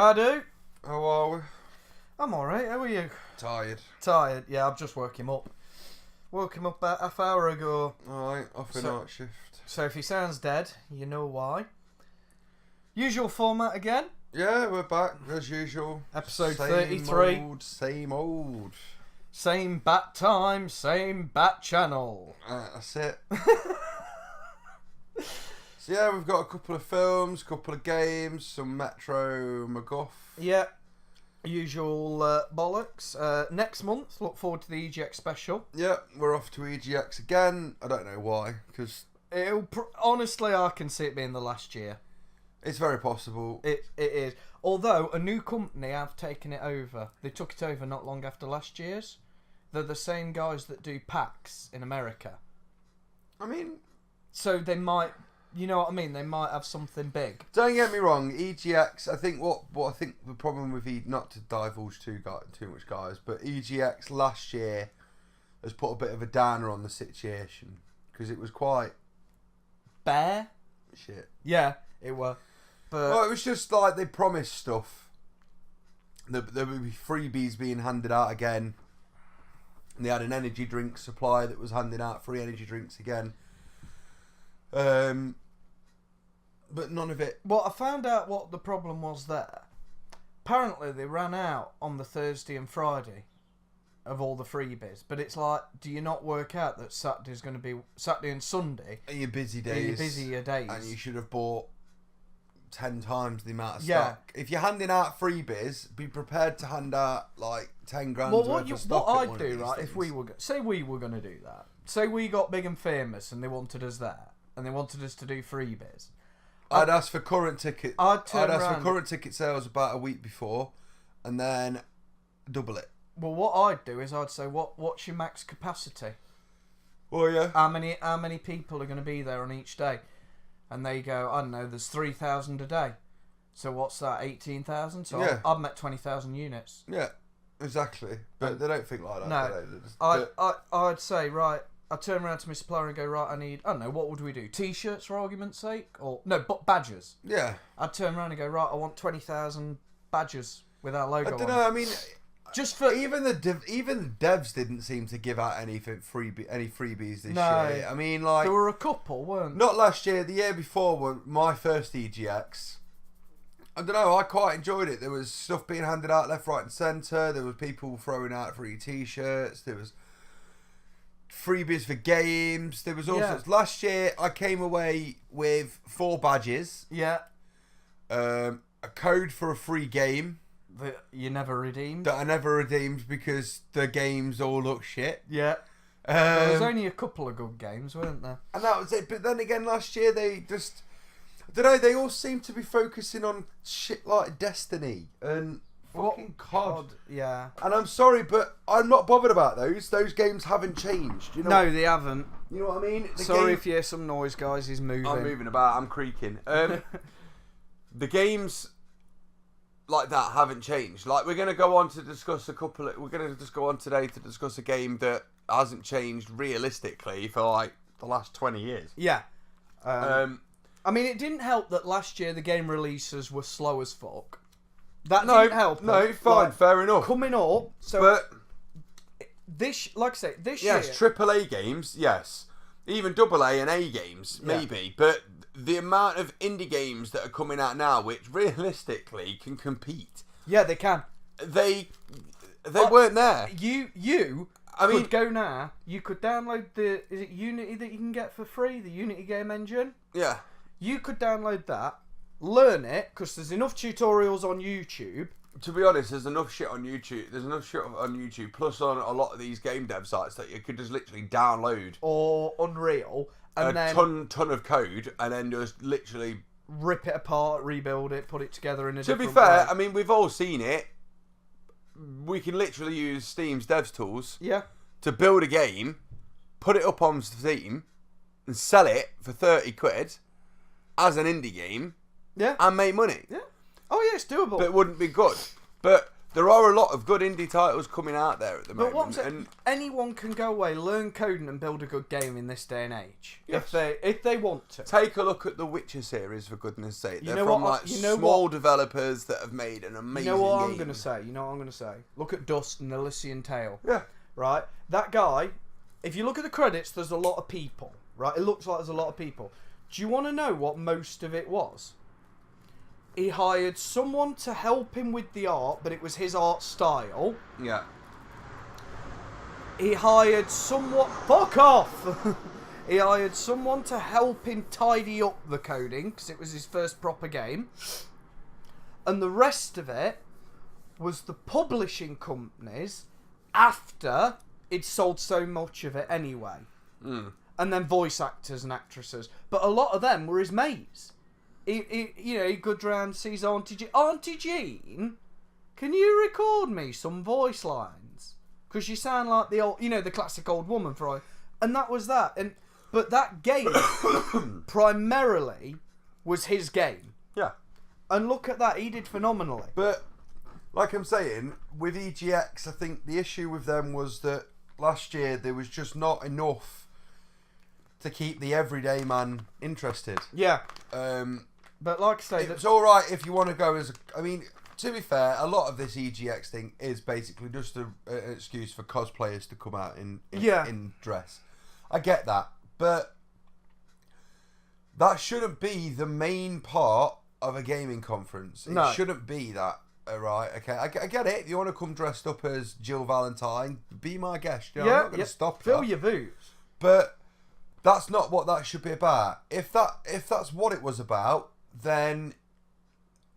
I do. How are we? I'm alright, how are you? Tired. Tired? Yeah, I've just woke him up. Woke him up about half hour ago. Alright, off in night shift. So if he sounds dead, you know why. Usual format again. Yeah, we're back as usual. Episode Same 33. Same old. Same bat time, same bat channel. That's it. So yeah, we've got a couple of films, couple of games, some Metro McGuff. Yeah. Usual bollocks. Next month, look forward to the EGX special. Yeah, we're off to EGX again. I don't know why, because honestly, I can see it being the last year. it's very possible. It is. Although a new company have taken it over. They took it over not long after last year's. They're the same guys that do PAX in America. I mean, So they might, you know what I mean? They might have something big. don't get me wrong, EGX. I think what I think the problem with not to divulge too much, guys, but EGX last year has put a bit of a downer on the situation because it was quite Bear? shit. Yeah, it were. But Well, it was just like they promised stuff. There would be freebies being handed out again. And they had an energy drink supply that was handing out free energy drinks again. But none of it. well, I found out what the problem was there. Apparently, they ran out on the Thursday and Friday of all the freebies. But it's like, do you not work out that Saturday's going to be Saturday and Sunday? In your busy Are days. your busier days? And you should have bought 10 times the amount of Yeah. stock. If you're handing out freebies, be prepared to hand out like 10 grand Well, worth of stock. what at I'd one of do, these right, if we things. were say we were going to do that, say we got big and famous and they wanted us there and they wanted us to do freebies, I'd ask for current ticket. I'd I'd turn ask for around. current ticket sales about a week before, and then double it. Well, what I'd do is I'd say, what's your max capacity? Well, yeah. How many people are going to be there on each day? And they go, I don't know, there's 3,000 a day. So what's that, 18,000? So Yeah. I've met 20,000 units. Yeah, exactly. But they don't think like that. No. do they? They just- I'd say, right, I'd turn around to my supplier and go, right, I need, I don't know, what would we do? T-shirts for argument's sake? Or, no, but badges. yeah. I'd turn around and go, right, I want 20,000 badges with our logo I on. don't know. I mean, Just for... even the devs didn't seem to give out any freebies this No. year. I mean, like, There were a couple, weren't not last year, the year before, when my first EGX. I don't know, I quite enjoyed it. There was stuff being handed out left, right and centre. There was people throwing out free t-shirts. There was freebies for games. There was all Yeah. sorts. Last year, I came away with 4 badges, Yeah. a code for a free game That you never redeemed. that I never redeemed because the games all look shit. Yeah. There was Um, only a couple of good games, weren't there? and that was it. But then again, last year they just, I don't know, they all seem to be focusing on shit like Destiny and fucking COD. Yeah. And I'm sorry, but I'm not bothered about those. Those games haven't changed. You know, No, they haven't. you know what I mean? The Sorry game- if you hear some noise, guys. He's moving. I'm moving about. I'm creaking. The games like that haven't changed. Like, we're going to go on to discuss we're going to just go on today to discuss a game that hasn't changed realistically for like the last 20 years. Yeah. Um, I mean, it didn't help that last year the game releases were slow as fuck. That no, didn't help. no, them. fine, Like, fair enough. coming up. So But this, like I say, this yes, year. triple A games, yes, even double A and A games, Yeah. maybe. But the amount of indie games that are coming out now, which realistically can compete, Yeah, they can. they weren't there. You I mean- could go now. You could download is it Unity that you can get for free? The Unity game engine. Yeah. You could download that, learn it, because there's enough tutorials on YouTube. To be honest, there's enough shit on YouTube. There's enough shit on YouTube, plus on a lot of these game dev sites that you could just literally download Or Unreal, and a then ton of code and then just literally. rip it apart, rebuild it, put it together in a To be different fair, way. I mean, we've all seen it. We can literally use Steam's devs tools Yeah. to build a game, put it up on Steam, and sell it for 30 quid as an indie game Yeah. and make money. Yeah. Oh, yeah, it's doable. But it wouldn't be good. But there are a lot of good indie titles coming out there at the moment. But what I'm saying, anyone can go away, learn coding, and build a good game in this day and age. Yes. If they want to. Take a look at the Witcher series, for goodness sake. They're know from what? small developers that have made an amazing game. You know what I'm going to say? Look at Dust and Elysian Tale. Yeah. Right? That guy, if you look at the credits, there's a lot of people. Right? It looks like there's a lot of people. Do you want to know what most of it was? He hired someone to help him with the art, but it was his art style. Yeah. He hired someone... Fuck off! He hired someone to help him tidy up the coding, because it was his first proper game. And the rest of it was the publishing companies after it sold so much of it anyway. Mm. And then voice actors and actresses. But a lot of them were his mates. He goes round, sees Auntie Jean. Auntie Jean, can you record me some voice lines? Because you sound like the old, the classic old woman for. And that was that. But that game primarily was his game. Yeah. And look at that, he did phenomenally. But like I'm saying, with EGX, I think the issue with them was that last year there was just not enough to keep the everyday man interested. Yeah. But like I say, it's all right if you want to go as. I mean, to be fair, a lot of this EGX thing is basically just an excuse for cosplayers to come out in dress. I get that, but that shouldn't be the main part of a gaming conference. It shouldn't be that. Right? Okay, I get it. If you want to come dressed up as Jill Valentine, be my guest. I'm not going to stop Fill that. your boots. But that's not what that should be about. If that's what it was about, then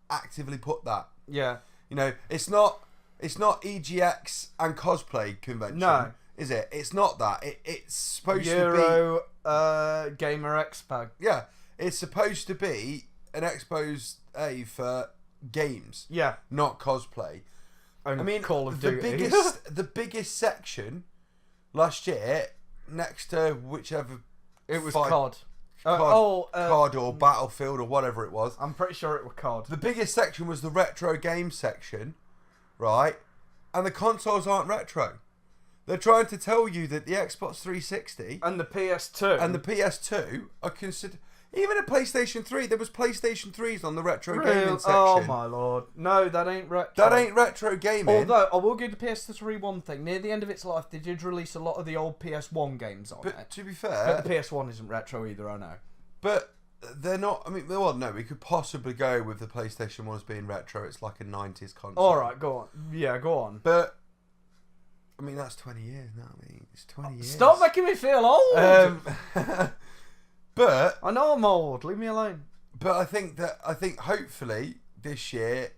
actively put that. Yeah. It's not EGX and cosplay convention. No. Is it? It's not that. It's supposed to be Euro Gamer Expo. Yeah. It's supposed to be an expose for games. Yeah. Not cosplay. I mean, Call of Duty. The biggest section last year, next to whichever it was COD. COD or Battlefield or whatever it was. I'm pretty sure it was COD. The biggest section was the retro game section, right? And the consoles aren't retro. They're trying to tell you that the Xbox 360 and the PS2 are considered. Even a PlayStation 3, there was PlayStation 3s on the retro gaming section. Oh my lord. No, that ain't retro. That ain't retro gaming. Although, I will give the PS3 one thing. Near the end of its life, they did release a lot of the old PS1 games on it. But to be fair... But the PS1 isn't retro either, I know. But they're not... I mean, well, no, we could possibly go with the PlayStation 1 as being retro. It's like a 90s console. Alright, go on. Yeah, go on. But... I mean, that's 20 years now. I mean, it's 20 years. Stop making me feel old! But I know I'm old. Leave me alone. But I think hopefully this year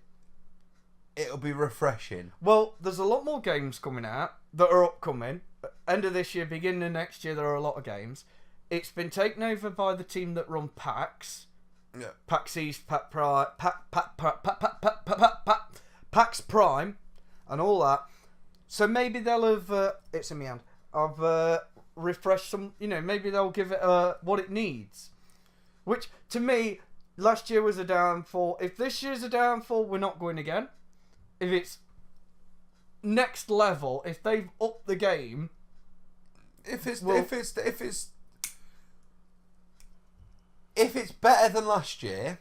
it'll be refreshing. Well, there's a lot more games coming out that are upcoming. End of this year, beginning of next year, there are a lot of games. It's been taken over by the team that run PAX. Yeah. PAX East, PAX Prime, and all that. So maybe they'll have. It's in my hand. I've refresh some, maybe they'll give it what it needs. Which, to me, last year was a downfall. If this year's a downfall, we're not going again. If it's next level, if they've upped the game, if it's better than last year,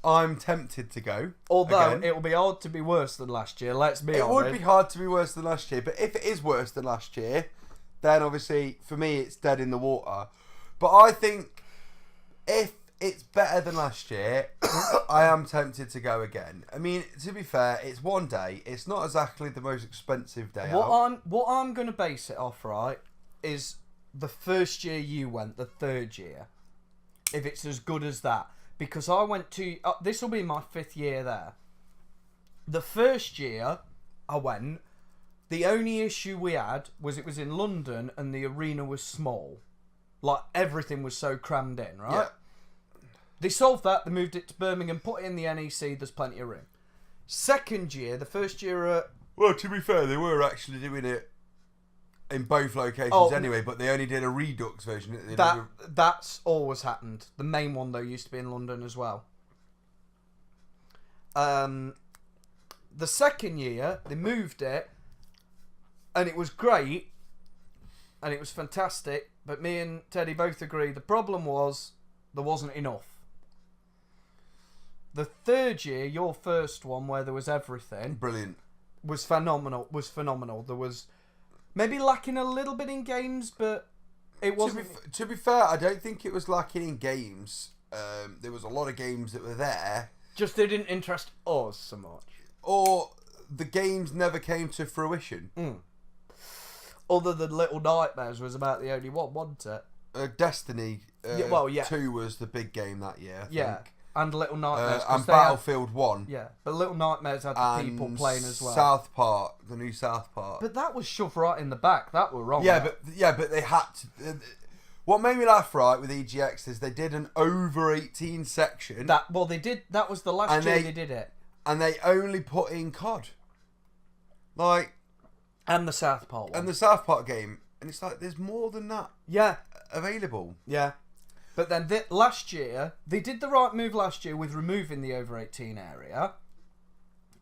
I'm tempted to go. Although again. It'll be hard to be worse than last year. Let's be honest. It would be hard to be worse than last year, but if it is worse than last year, then obviously for me it's dead in the water. But I think if it's better than last year, I am tempted to go again. I mean, to be fair, it's one day. It's not exactly the most expensive day out. What I'm going to base it off, right, is the first year you went, the third year. If it's as good as that. Because I went to... this will be my 5th year there. The first year I went, the only issue we had was it was in London and the arena was small. Like, everything was so crammed in, right? Yeah. They solved that, they moved it to Birmingham, put it in the NEC, there's plenty of room. Second year, the first year... well, to be fair, they were actually doing it in both locations anyway, but they only did a Redux version. That's always happened. The main one, though, used to be in London as well. the second year, they moved it, and it was great, and it was fantastic, but me and Teddy both agree the problem was there wasn't enough. The third year, your first one, where there was everything, Brilliant. was phenomenal. There was maybe lacking a little bit in games, but it wasn't. To be fair, I don't think it was lacking in games. There was a lot of games that were there. Just they didn't interest us so much. Or the games never came to fruition. Other than Little Nightmares was about the only one, wasn't it? Destiny 2 was the big game that year, I think. And Little Nightmares. And Battlefield 1. Yeah, but Little Nightmares had the people playing as well. South Park, the new South Park. But that was shoved right in the back. That were wrong. Yeah, but they had to. What made me laugh right with EGX is they did an over 18 section. They did. That was the last year they did it. And they only put in COD. And the South Park one. And the South Park game. And it's like, there's more than that available. Yeah. But then last year, they did the right move last year with removing the over 18 area,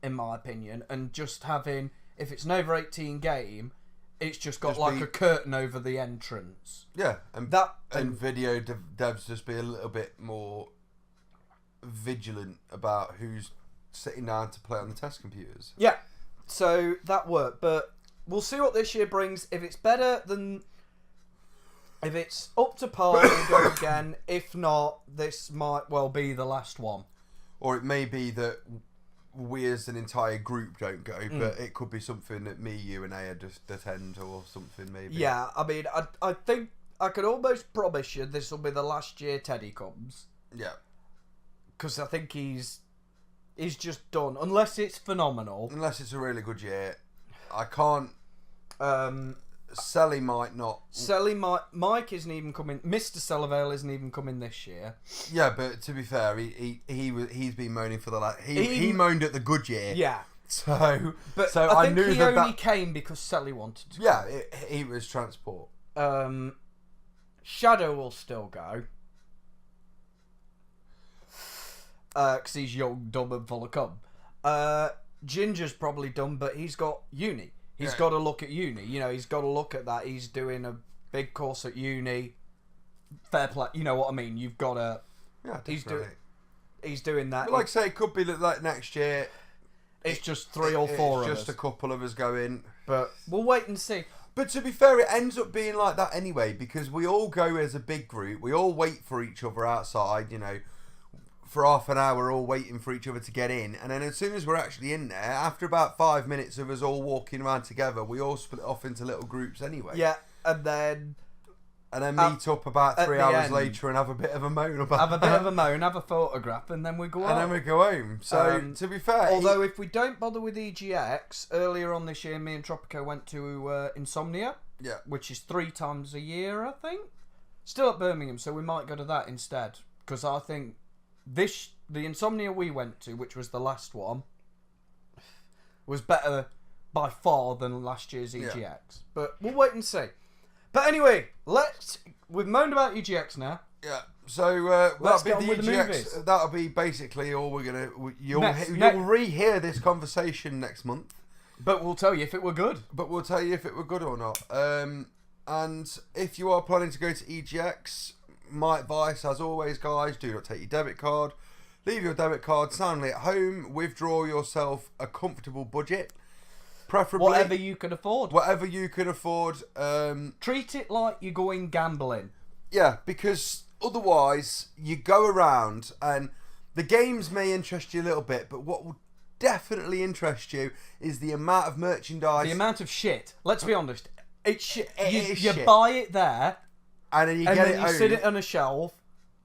in my opinion, and just having, if it's an over 18 game, it's just got a curtain over the entrance. Yeah. And video devs just be a little bit more vigilant about who's sitting down to play on the test computers. Yeah. So that worked, but we'll see what this year brings. If it's better than... If it's up to par, we'll go again. If not, this might well be the last one. Or it may be that we as an entire group don't go, but it could be something that me, you and Aya just attend or something maybe. Yeah, I mean, I think I could almost promise you this will be the last year Teddy comes. Yeah. Because I think he's just done. Unless it's phenomenal. Unless it's a really good year. I can't... Selly might not. Mike isn't even coming. Mr. Sellivale isn't even coming this year. Yeah, but to be fair, he's been moaning for the last. He moaned at the good year. Yeah. So I think he only came because Selly wanted to. Yeah, he was transport. Shadow will still go. Because he's young, dumb, and full of cum. Ginger's probably done, but he's got uni. He's got to look at uni. You know, he's got to look at that. He's doing a big course at uni. Fair play. You know what I mean? You've got to... Yeah, definitely. He's doing that. But like I say, it could be like next year. It's just 3 or 4 of us. It's just a couple of us going. But we'll wait and see. But to be fair, it ends up being like that anyway, because we all go as a big group. We all wait for each other outside, you know. For half an hour, we're all waiting for each other to get in, and then as soon as we're actually in there, after about 5 minutes of us all walking around together, we all split off into little groups anyway. Yeah, and then meet up about 3 hours later and have a bit of a moan about. Have a photograph, and then we go. And then we go home. So to be fair, although if we don't bother with EGX, earlier on this year, me and Tropico went to Insomnia. Yeah, which is 3 times a year, I think. Still at Birmingham, so we might go to that instead, because I think. The Insomnia we went to, which was the last one, was better by far than last year's EGX. Yeah. But we'll wait and see. But anyway, we've moaned about EGX now. Yeah. So that'll be the EGX. That'll be basically all we're gonna. You'll rehear this conversation next month. But we'll tell you if it were good. Or not. And if you are planning to go to EGX. My advice, as always, guys, do not take your debit card. Leave your debit card soundly at home. Withdraw yourself a comfortable budget. Preferably... Whatever you can afford. Treat it like you're going gambling. Yeah, because otherwise, you go around and the games may interest you a little bit, but what will definitely interest you is the amount of merchandise... The amount of shit. Let's be honest. It's shit. You shit. buy it there... And then you sit it on a shelf.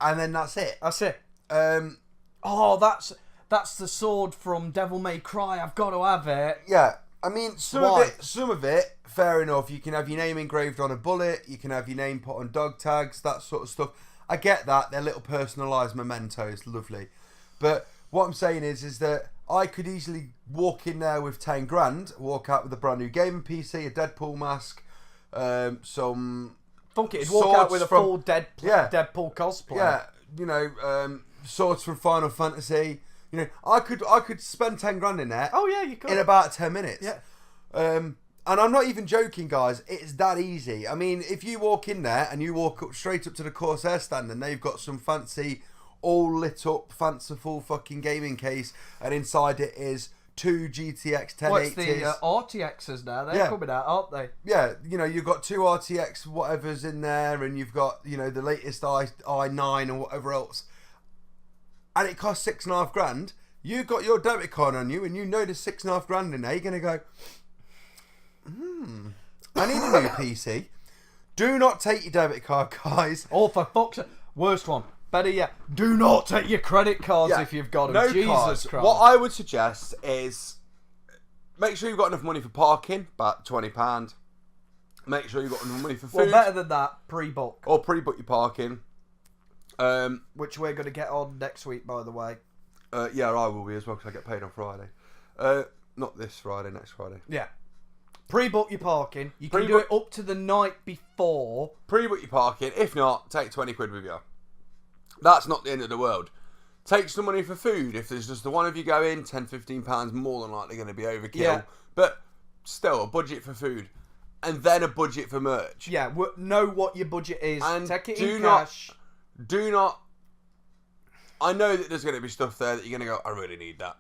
And then that's it. That's it. That's the sword from Devil May Cry. I've got to have it. Yeah. I mean, some of it, fair enough. You can have your name engraved on a bullet. You can have your name put on dog tags, that sort of stuff. I get that. They're little personalised mementos. Lovely. But what I'm saying is that I could easily walk in there with 10 grand, walk out with a brand new gaming PC, a Deadpool mask, some... Fuck it, he'd walk out with a full Deadpool cosplay. Yeah, you know, swords from Final Fantasy, You know, I could spend 10 grand in there Oh yeah, you could. in about 10 minutes. Yeah. And I'm not even joking, guys. It's that easy. I mean, if you walk in there and you walk up straight up to the Corsair stand and they've got some fancy, all lit up, fanciful fucking gaming case, and inside it is 2 GTX 1080s. What's the RTXs now? They're coming out, aren't they? Yeah, you know, you've got 2 RTX whatever's in there, and you've got, you know, the latest i9 or whatever else, and it costs 6.5 grand. You've got your debit card on you, and you know there's 6.5 grand in there. You're gonna go, I need a new PC. Do not take your debit card, guys. Oh, for fuck's sake. Worst one. Better yet, do not take your credit cards if you've got them. No Jesus cards. Christ. What I would suggest is make sure you've got enough money for parking, about £20. Make sure you've got enough money for food. Well, better than that, pre-book. Or pre-book your parking. Which we're going to get on next week, by the way. Yeah, I will be as well because I get paid on Friday. Not this Friday, next Friday. Yeah. Pre-book your parking. You can do it up to the night before. Pre-book your parking. If not, take 20 quid with you. That's not the end of the world. Take some money for food. If there's just the one of you go in, £10-15 more than likely going to be overkill. Yeah. But still, a budget for food. And then a budget for merch. Yeah, know what your budget is. And take it do in not, cash. Do not... I know that there's going to be stuff there that you're going to go, I really need that.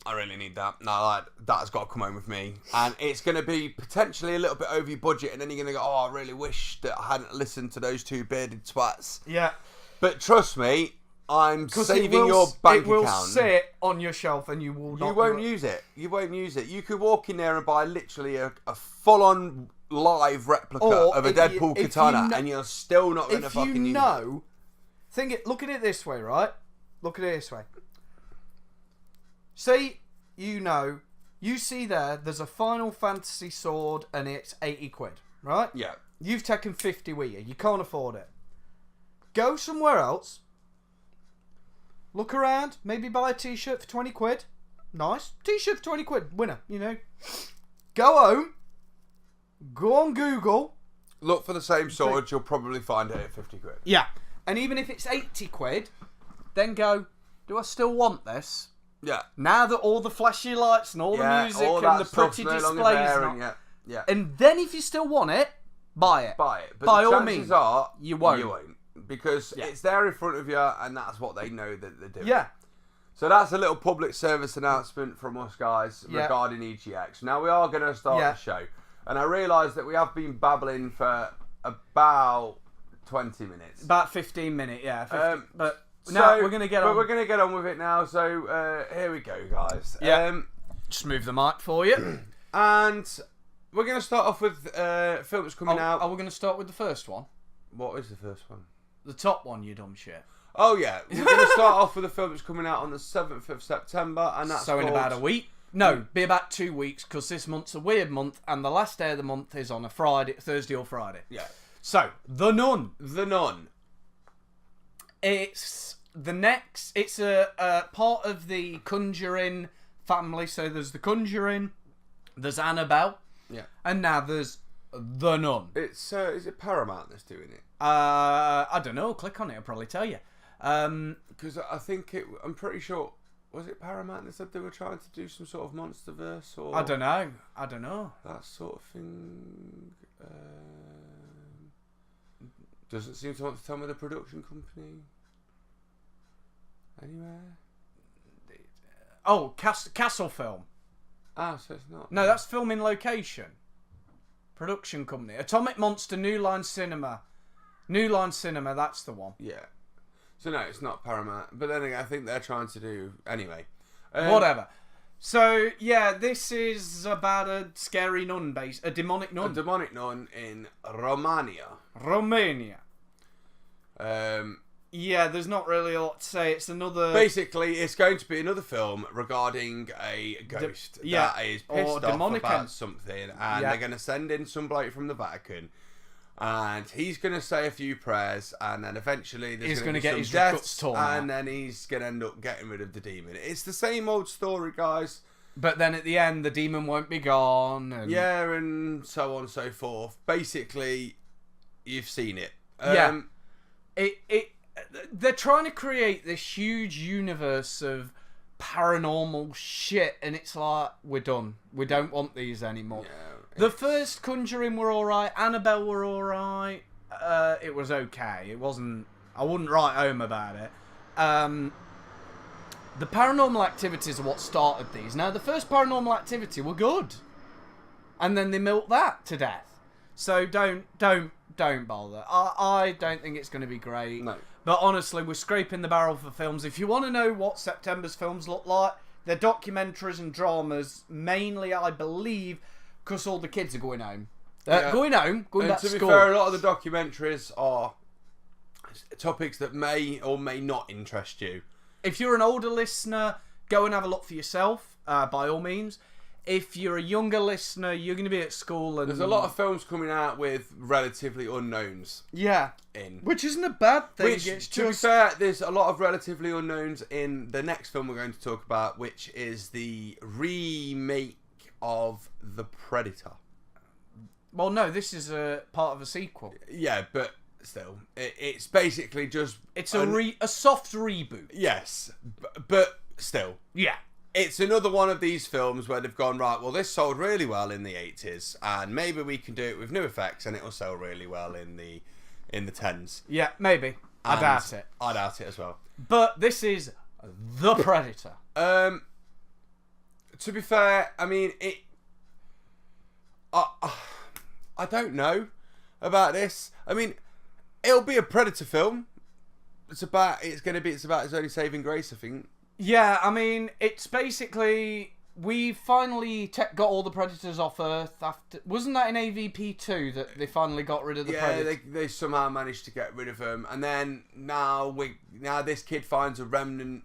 I really need that. No, that's got to come home with me. And it's going to be potentially a little bit over your budget. And then you're going to go, oh, I really wish that I hadn't listened to those 2 bearded twats. Yeah. But trust me, I'm saving your bank account. It will sit on your shelf and you will not... You won't use it. You won't use it. You could walk in there and buy literally a full-on live replica of a Deadpool katana and you're still not going to fucking use it. Look at it this way, right? Look at it this way. Say, you see there's a Final Fantasy sword and it's 80 quid, right? Yeah. You've taken 50 with you. You can't afford it. Go somewhere else. Look around. Maybe buy a t-shirt for 20 quid. Nice. T-shirt for 20 quid. Winner, you know. Go home. Go on Google. Look for the same sword. You'll probably find it at 50 quid. Yeah. And even if it's 80 quid, then go, do I still want this? Yeah. Now that all the flashy lights and all the music and the pretty displays and then if you still want it, buy it. Buy it. But by the all chances means, are you won't. You won't. Because it's there in front of you and that's what they know that they're doing. Yeah. So that's a little public service announcement from us guys regarding EGX. Now we are going to start the show. And I realise that we have been babbling for about 20 minutes. About 15 minutes, yeah. 15, but no, we're going to get on. But we're going to get on with it now. So here we go, guys. Yeah. Just move the mic for you. And we're going to start off with films coming out. Are we going to start with the first one? What is the first one? The top one, you dumb shit. Oh, yeah. We're going to start off with a film that's coming out on the 7th of September. And that's in about a week. No, be about 2 weeks, because this month's a weird month, and the last day of the month is on a Thursday or Friday. Yeah. So, The Nun. The Nun. It's a part of the Conjuring family. So there's the Conjuring, there's Annabelle, and now there's The Nun. It's is it Paramount that's doing it? I don't know. Click on it, I'll probably tell you. Because I think I'm pretty sure. Was it Paramount that said they were trying to do some sort of MonsterVerse or? I don't know. That sort of thing. Doesn't seem to want to tell me the production company. Anywhere? Oh, Castle Film. Ah, so it's not. No, that's Film in Location. Production company. Atomic Monster, New Line Cinema. New Line Cinema, that's the one. Yeah. So no, it's not Paramount. But then again, I think they're trying to do... Anyway. Whatever. So, yeah, this is about a scary nun a demonic nun. A demonic nun in Romania. Yeah, there's not really a lot to say. It's another... Basically, it's going to be another film regarding a ghost that is pissed off about something, and they're going to send in some bloke from the Vatican, and he's going to say a few prayers, and then eventually he's going to get his guts torn out, and then he's going to end up getting rid of the demon. It's the same old story, guys. But then at the end, the demon won't be gone. And... yeah, and so on and so forth. Basically, you've seen it. They're trying to create this huge universe of paranormal shit, and it's like, we're done. We don't want these anymore. Yeah, The first Conjuring were alright, Annabelle were alright, it was okay. It wasn't... I wouldn't write home about it. The Paranormal Activities are what started these. Now, the first Paranormal Activity were good. And then they milked that to death. So don't bother. I don't think it's going to be great. No. But honestly, we're scraping the barrel for films. If you want to know what September's films look like, they're documentaries and dramas, mainly, I believe, because all the kids are going home. Going back to be school. fair, a lot of the documentaries are topics that may or may not interest you. If you're an older listener, go and have a look for yourself, by all means. If you're a younger listener, you're going to be at school and... There's a lot of films coming out with relatively unknowns in. Which isn't a bad thing. Which, to be fair, there's a lot of relatively unknowns in the next film we're going to talk about, which is the remake of The Predator. Well, no, this is a part of a sequel. Yeah, but still, it's basically just... It's a soft reboot. Yes, but still. Yeah. It's another one of these films where they've gone, right, well, this sold really well in the 80s, and maybe we can do it with new effects, and it'll sell really well in the 10s. Yeah, maybe. I doubt it. I doubt it as well. But this is The Predator. To be fair, I mean, I don't know about this. I mean, it'll be a Predator film. It's about its only saving grace, I think. Yeah, I mean, it's basically... We finally got all the Predators off Earth after... Wasn't that in AVP2 that they finally got rid of the Predators? Yeah, they somehow managed to get rid of them. And then now this kid finds a remnant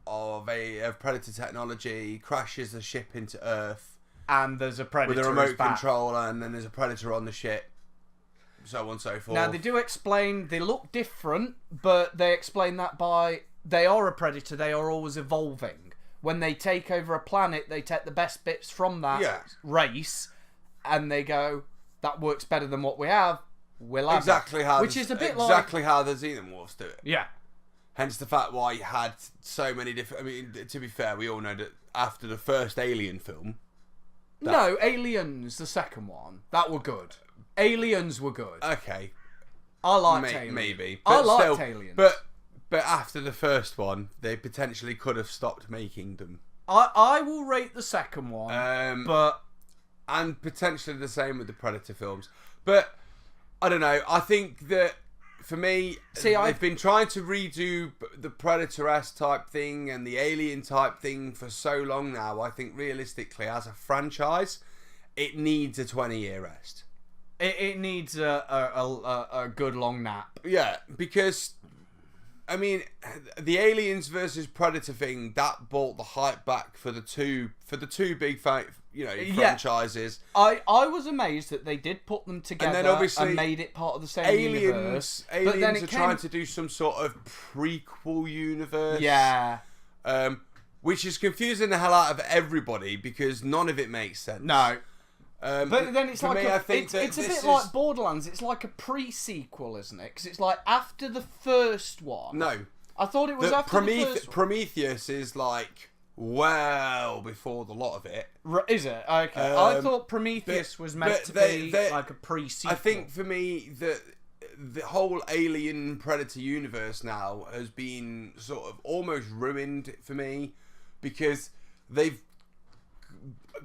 of Predator technology, crashes the ship into Earth. And there's a Predator with a remote controller, and then there's a Predator on the ship. So on and so forth. Now, they do explain... They look different, but they explain that by... They are a predator. They are always evolving. When they take over a planet, they take the best bits from that race, and they go, "That works better than what we have. We'll have exactly it." how Which is a bit exactly how the Xenomorphs do it. Yeah. Hence the fact why you had so many different. I mean, to be fair, we all know that after the first Alien film. No, Aliens, the second one, that were good. Aliens were good. Okay. I liked Aliens. Maybe. I liked Aliens. But after the first one, they potentially could have stopped making them. I will rate the second one, and potentially the same with the Predator films. But I don't know. I think that for me, they've been trying to redo the Predator-esque type thing and the Alien type thing for so long now. I think realistically, as a franchise, it needs a 20-year rest. It needs a good long nap. Yeah, because. I mean, the Aliens versus Predator thing that brought the hype back for the two big franchises. I was amazed that they did put them together and, then obviously made it part of the same universe. Aliens but then are trying to do some sort of prequel universe. Yeah. Which is confusing the hell out of everybody because none of it makes sense. No. But then it's like it's a bit like Borderlands. It's like a pre-sequel, isn't it? Because it's like after the first one. No, I thought it was after the first one. Prometheus is like well before the lot of it. Is it? Okay. I thought Prometheus was meant to be like a pre-sequel. I think for me the whole Alien Predator universe now has been sort of almost ruined for me because they've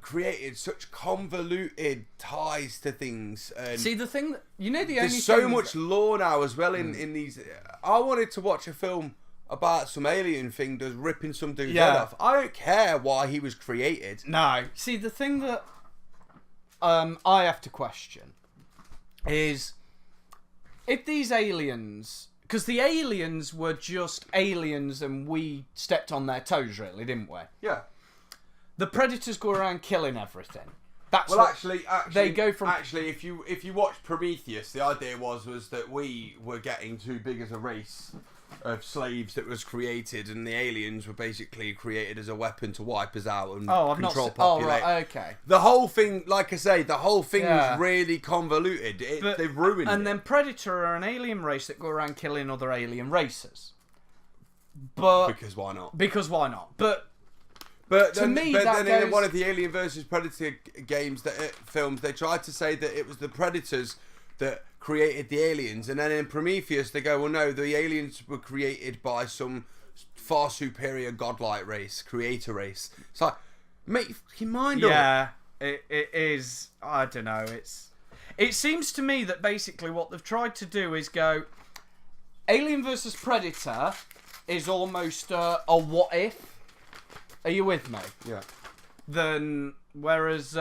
created such convoluted ties to things. And see, the thing that there's so much lore now as well in these. I wanted to watch a film about some alien thing just ripping some dude's head off. I don't care why he was created. No. See, the thing that I have to question is if these aliens, because the aliens were just aliens and we stepped on their toes, really, didn't we? Yeah. The Predators go around killing everything. That's actually, they go from. Actually, if you watch Prometheus, the idea was that we were getting too big as a race of slaves that was created, and the aliens were basically created as a weapon to wipe us out and control population. Oh, right, okay. The whole thing, like I say, was really convoluted. They've ruined it. And then Predator are an alien race that go around killing other alien races. But because why not? Because why not? But But To then, me, but that then in goes- one of the Alien versus Predator games films, they tried to say that it was the Predators that created the aliens, and then in Prometheus they go, well, no, the aliens were created by some far superior godlike race, creator race. It's like, make your fucking mind up. Yeah, it is. I don't know. It seems to me that basically what they've tried to do is go. Alien versus Predator is almost a what if. Are you with me? Yeah. Then whereas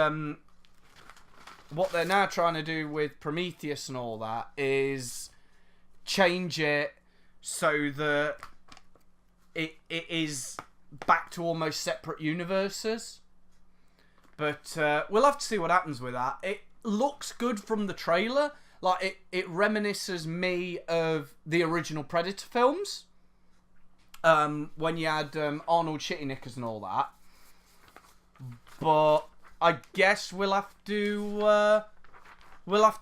What they're now trying to do with Prometheus and all that is change it so that it is back to almost separate universes. But we'll have to see what happens with that. It looks good from the trailer. Like, it reminisces me of the original Predator films. When you had Arnold Shitty Knickers and all that. But I guess we'll have to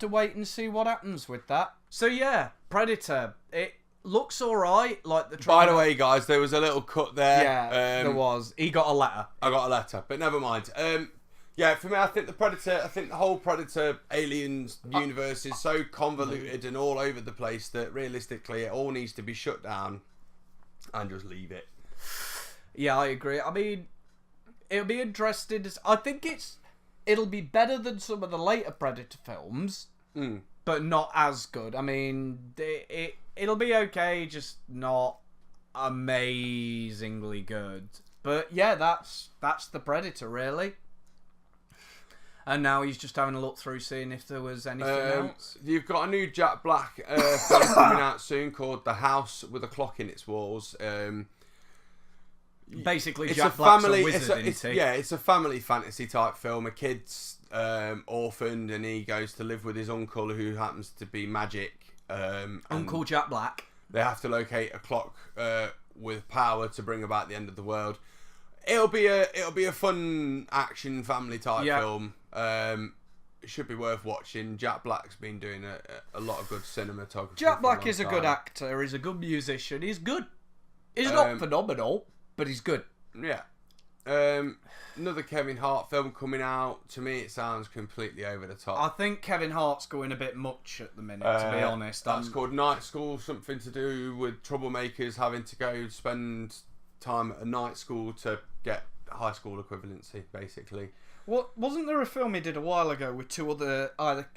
wait and see what happens with that. So yeah, Predator. It looks alright. Like the By trailer. the way, guys, there was a little cut there. Yeah, there was. He got a letter. I got a letter, but never mind. Yeah, for me, I think the whole Predator Aliens universe is so convoluted and all over the place that realistically it all needs to be shut down and just leave it. Yeah, I agree. I mean, it'll be interesting. I think it'll be better than some of the later Predator films, but not as good. I mean, it'll be okay, just not amazingly good. But yeah, that's the Predator, really. And now he's just having a look through, seeing if there was anything else. You've got a new Jack Black film coming out soon called The House with a Clock in Its Walls. Basically, It's Jack a Black's family. a wizard, isn't he? Yeah, it's a family fantasy type film. A kid's orphaned and he goes to live with his uncle who happens to be magic. Uncle Jack Black. They have to locate a clock with power to bring about the end of the world. It'll be a fun action family type film. It should be worth watching. Jack Black's been doing a lot of good cinematography. Jack for Black long is a time. good actor. He's a good musician. He's good. He's not phenomenal, but he's good. Yeah. Another Kevin Hart film coming out. To me, it sounds completely over the top. I think Kevin Hart's going a bit much at the minute, to be honest. That's called Night School. Something to do with troublemakers having to go spend time at a night school to get high school equivalency, basically. What wasn't there a film he did a while ago with two other Harts?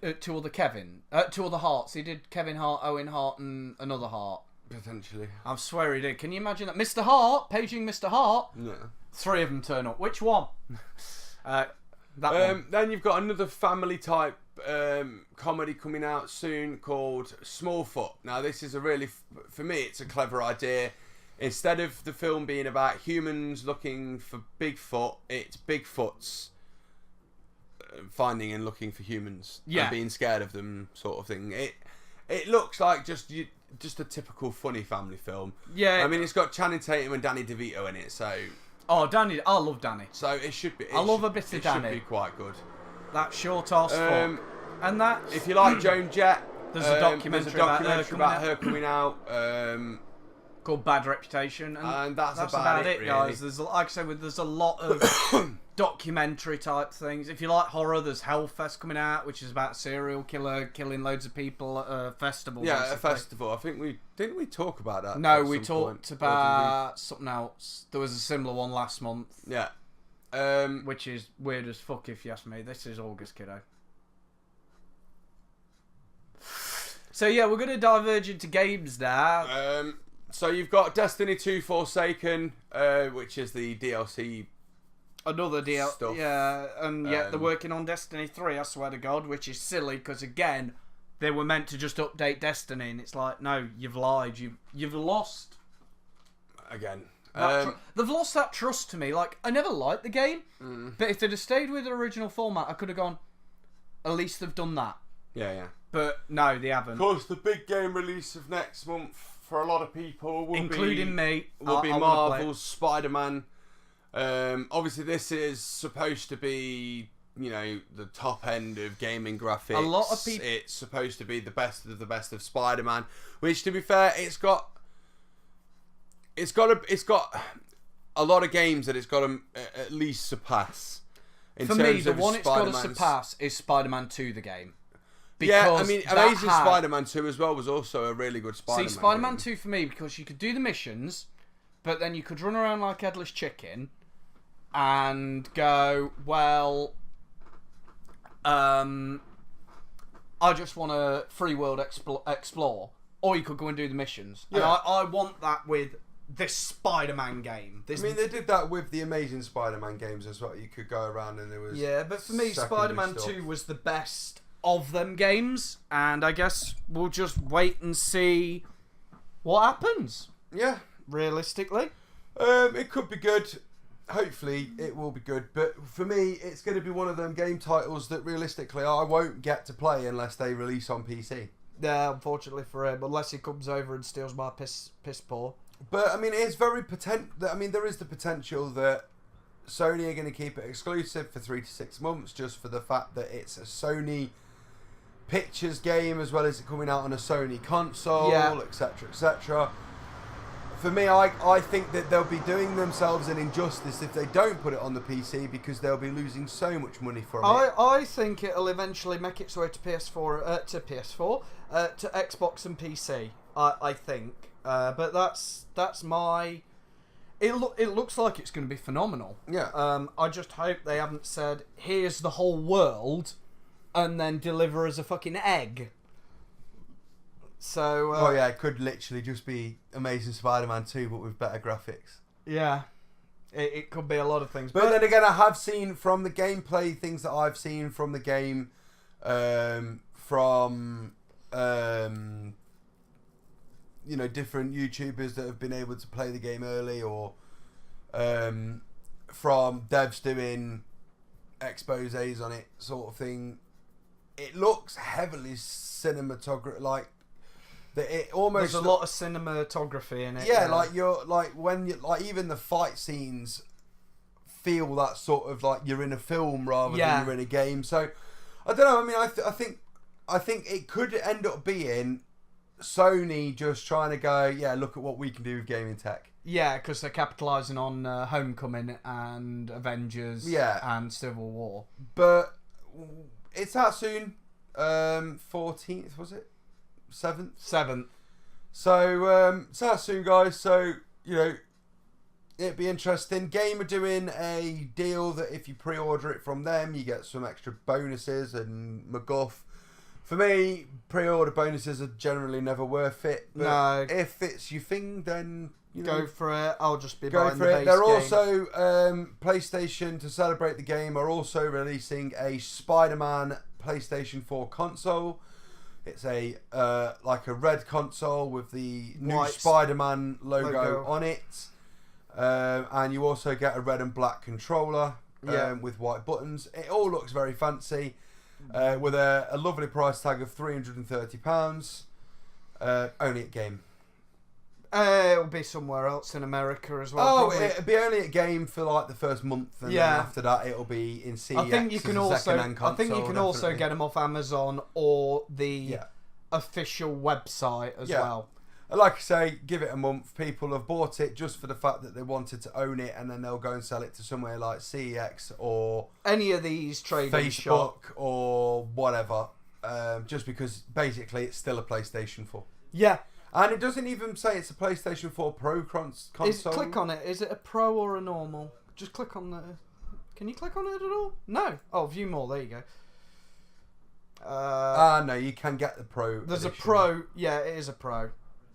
He did Kevin Hart, Owen Hart, and another Hart. Potentially. I swear he did. Can you imagine that? Mr. Hart, paging Mr. Hart. Yeah. 3 of them turn up. Which one? That one. Then you've got another family type comedy coming out soon called Smallfoot. Now this is for me it's a clever idea. Instead of the film being about humans looking for Bigfoot, it's Bigfoots finding and looking for humans and being scared of them, sort of thing. It looks like just a typical funny family film. Yeah. I mean, it's got Channing Tatum and Danny DeVito in it, so Danny. I love Danny. so it should be. I love a bit of It Danny. should be quite good. That short ass fuck. And that. If you like Joan Jett, There's a documentary about her coming out. Called Bad Reputation, And that's about about it, it, guys. There's, like I said, there's a lot of documentary type things. If you like horror, there's Hellfest coming out, which is about a serial killer killing loads of people at a festival. Yeah, basically. a festival. I think didn't we talk about that? No, at we some point? talked Or did about something else. There was a similar one last month, we? Yeah. which is weird as fuck if you ask me. This is August, kiddo. So yeah, we're going to diverge into games now. So you've got Destiny 2 Forsaken, which is the DLC. Another deal. Stuff. Yeah, and yet they're working on Destiny 3, I swear to God, which is silly because, again, they were meant to just update Destiny, and it's like, no, you've lied. You've lost. Again. They've lost that trust to me. Like, I never liked the game, but if they'd have stayed with the original format, I could have gone, at least they've done that. Yeah. But no, they Of haven't. course, the big game release of next month for a lot of people will Including be, me. will be I wanna play it. Marvel's Spider-Man. Obviously, this is supposed to be, the top end of gaming graphics. A lot of people. It's supposed to be the best of the best of Spider-Man, which, to be fair, it's got. a lot of games that it's got to at least surpass. For me, the one it's got to surpass is Spider-Man 2, the game. Yeah, I mean, Amazing had... Spider-Man 2 as well was also a really good Spider-Man. See, Spider-Man 2 for me, because you could do the missions, but then you could run around like Headless Chicken and go, well, I just want to free world explore. Or you could go and do the missions. Yeah. And I want that with this Spider-Man game. I mean, they did that with the Amazing Spider-Man games as well. You could go around and there was... Yeah, but for me, Spider-Man 2 was the best of them games. And I guess we'll just wait and see what happens. Yeah. Realistically. It could be good. Hopefully, it will be good. But for me, it's going to be one of them game titles that realistically I won't get to play unless they release on PC. Yeah, unfortunately for him, unless he comes over and steals my piss paw. But I mean, it's very I mean, there is the potential that Sony are going to keep it exclusive for 3 to 6 months, just for the fact that it's a Sony Pictures game, as well as it coming out on a Sony console, etc., etc. For me, I think that they'll be doing themselves an injustice if they don't put it on the PC, because they'll be losing so much money from it. I think it'll eventually make its way to PS4, to Xbox and PC. I think, but that's my. It looks like it's going to be phenomenal. Yeah. I just hope they haven't said, here's the whole world, and then deliver as a fucking egg. So. Oh yeah, it could literally just be Amazing Spider-Man 2, but with better graphics. Yeah. It could be a lot of things. But then again, I have seen from the gameplay, things that I've seen from the game, from you know, different YouTubers that have been able to play the game early, or from devs doing exposés on it, sort of thing. It looks heavily cinematographic, like that. It almost there's a lot of cinematography in it. Yeah, like you're like when you like even the fight scenes feel that sort of like you're in a film rather than you're in a game. So I don't know. I mean, I think it could end up being Sony just trying to go, yeah, look at what we can do with gaming tech. Yeah, because they're capitalising on Homecoming and Avengers and Civil War. But it's out soon. 14th, was it? 7th? 7th. So, it's out soon, guys. So, you know, it'd be interesting. Game are doing a deal that if you pre-order it from them, you get some extra bonuses and McGuff. For me, pre-order bonuses are generally never worth it. But no. If it's your thing, then you know, go for it. I'll just be go buying for the it. base They're game. also PlayStation, to celebrate the game, are also releasing a Spider-Man PlayStation 4 console. It's a like a red console with the new Spider-Man logo on it, and you also get a red and black controller with white buttons. It all looks very fancy. With a lovely price tag of £330, only at Game. It'll be somewhere else in America as well. Oh, probably. it'll be only at Game for like the first month, and then after that it'll be in CEX. I think you can also get get them off Amazon or the official website as well. Like I say, give it a month. People have bought it just for the fact that they wanted to own it, and then they'll go and sell it to somewhere like CEX or any of these trading Facebook or whatever. Just because basically it's still a PlayStation 4. Yeah. And it doesn't even say it's a PlayStation 4 Pro console. Click on it. Is it a Pro or a normal? Just click on the... Can you click on it at all? No. Oh, view more. There you go. No, you can get the Pro There's edition. A Pro. Yeah, it is a Pro.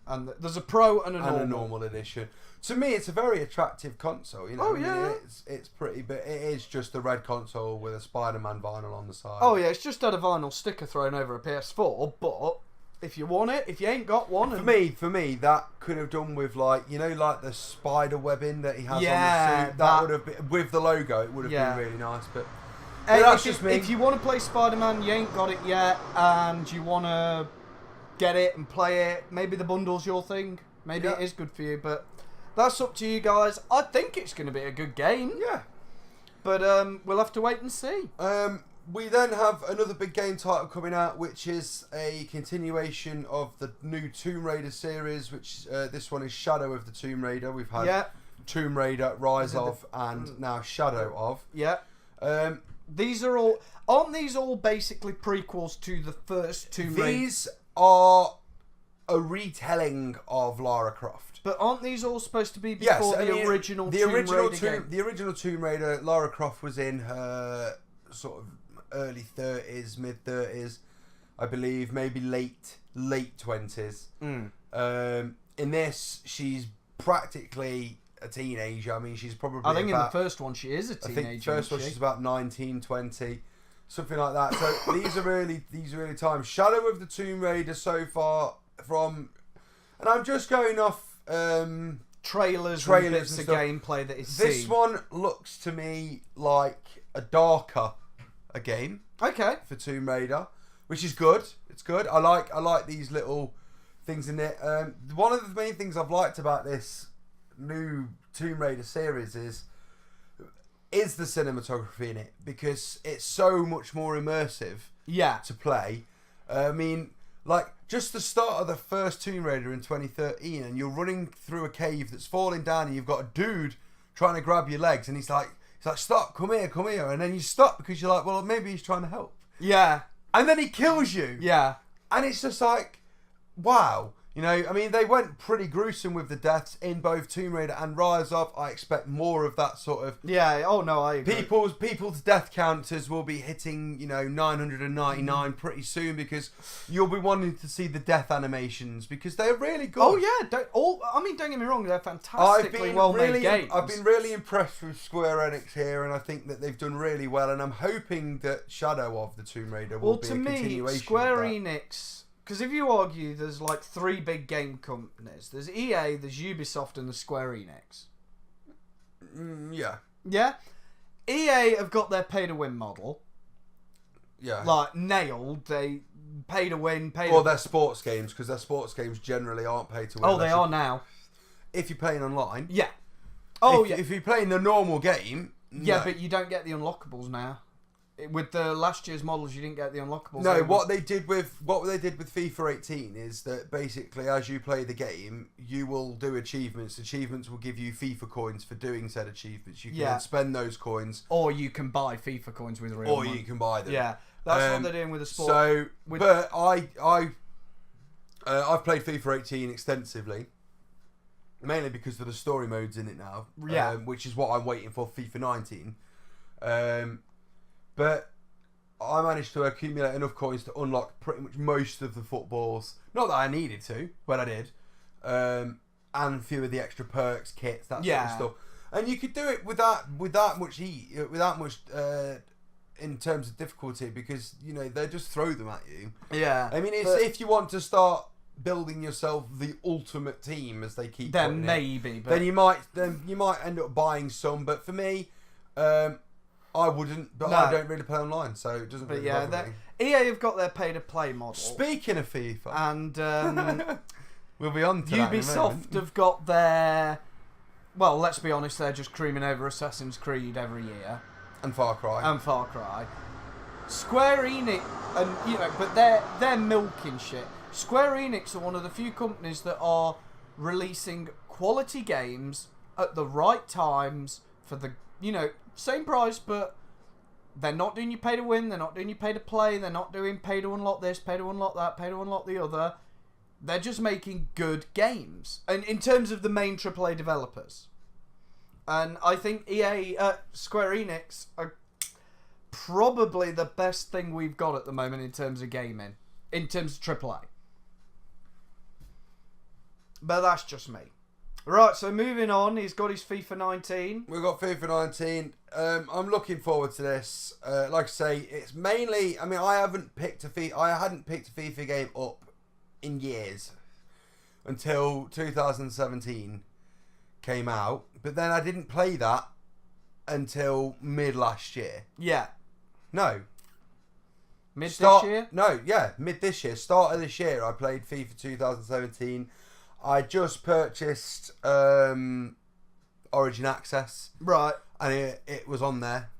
And there's a Pro and a normal edition. To me, it's a very attractive console. You know, oh, yeah. It's pretty, but it is just a red console with a Spider-Man vinyl on the side. Oh yeah, it's just had a vinyl sticker thrown over a PS4. But if you want it, if you ain't got one, for me, that could have done with like like the spider webbing that he has on the suit. That would have been with the logo. It would have been really nice, but. That's just me. If you want to play Spider-Man, you ain't got it yet, and you want to get it and play it, maybe the bundle's your thing. Maybe it is good for you, but that's up to you guys. I think it's going to be a good game. Yeah. But we'll have to wait and see. We then have another big game title coming out, which is a continuation of the new Tomb Raider series, which this one is Shadow of the Tomb Raider. We've had Tomb Raider, Rise of, and now Shadow of. Yeah. These are all... Aren't these all basically prequels to the first Tomb Raider? These are a retelling of Lara Croft. But aren't these all supposed to be before the original Tomb Raider game? The original Tomb Raider, Lara Croft was in her sort of early 30s, mid 30s, I believe, maybe late 20s. In this, she's practically a teenager. I mean, she's probably I think in the first one she is a teenager. I think first one she's about 19, 20, something like that. So these are early times. Shadow of the Tomb Raider so far from, and I'm just going off trailers and bits of gameplay that is seen. This one looks to me like a darker game. Okay. For Tomb Raider, which is good. It's good. I like these little things in it. One of the main things I've liked about this new Tomb Raider series is the cinematography in it, because it's so much more immersive. Yeah. To play. I mean, like, just the start of the first Tomb Raider in 2013, and you're running through a cave that's falling down, and you've got a dude trying to grab your legs, and he's like, stop, come here, and then you stop because you're like, well, maybe he's trying to help. Yeah. And then he kills you. Yeah. And it's just like, wow. You know, I mean, they went pretty gruesome with the deaths in both Tomb Raider and Rise of. I expect more of that sort of... Yeah, oh no, I agree. People's death counters will be hitting, 999 pretty soon, because you'll be wanting to see the death animations, because they're really good. Oh yeah, don't get me wrong, they're fantastically well-made games. I've been really impressed with Square Enix here, and I think that they've done really well, and I'm hoping that Shadow of the Tomb Raider will be a continuation of that. Square Enix... Because if you argue there's like three big game companies, there's EA, there's Ubisoft, and there's Square Enix. Yeah. Yeah? EA have got their pay-to-win model. Yeah. Like, nailed. They pay to win, Or their sports games, because their sports games generally aren't pay to win. Oh, they are now. If you're playing online. Yeah. If you're playing the normal game... Yeah, but you don't get the unlockables now. With the last year's models, you didn't get the unlockables. No, what they did with FIFA 18 is that basically, as you play the game, you will do achievements. Achievements will give you FIFA coins for doing said achievements. You can then spend those coins, or you can buy FIFA coins with real money. Or you can buy them. Yeah, that's what they're doing with the sport. So, but I've played FIFA 18 extensively, mainly because of the story modes in it now. Yeah, which is what I'm waiting for FIFA 19. But I managed to accumulate enough coins to unlock pretty much most of the footballs. Not that I needed to, but I did. And a few of the extra perks, kits, that sort of stuff. And you could do it without much in terms of difficulty, because they just throw them at you. Yeah. I mean, if you want to start building yourself the ultimate team, as they keep then maybe, but then you might end up buying some. But for me, I wouldn't, but I don't really play online, so it doesn't really bother me. EA have got their pay-to-play model. Speaking of FIFA... And we'll be on to that in a Ubisoft have got their... Well, let's be honest, they're just creaming over Assassin's Creed every year. And Far Cry. Square Enix... but they're milking shit. Square Enix are one of the few companies that are releasing quality games at the right times for the... same price, but they're not doing you pay to win, they're not doing you pay to play, they're not doing pay to unlock this, pay to unlock that, pay to unlock the other. They're just making good games. And in terms of the main AAA developers. And I think Square Enix are probably the best thing we've got at the moment in terms of gaming. In terms of AAA. But that's just me. Right, so moving on, he's got his FIFA 19. We've got FIFA 19. I'm looking forward to this. Like I say, it's mainly... I mean, I hadn't picked a FIFA game up in years until 2017 came out. But then I didn't play that until mid last year. Yeah. No. This year? No, yeah, mid this year. Start of this year, I played FIFA 2017. I just purchased Origin Access. Right. And it was on there.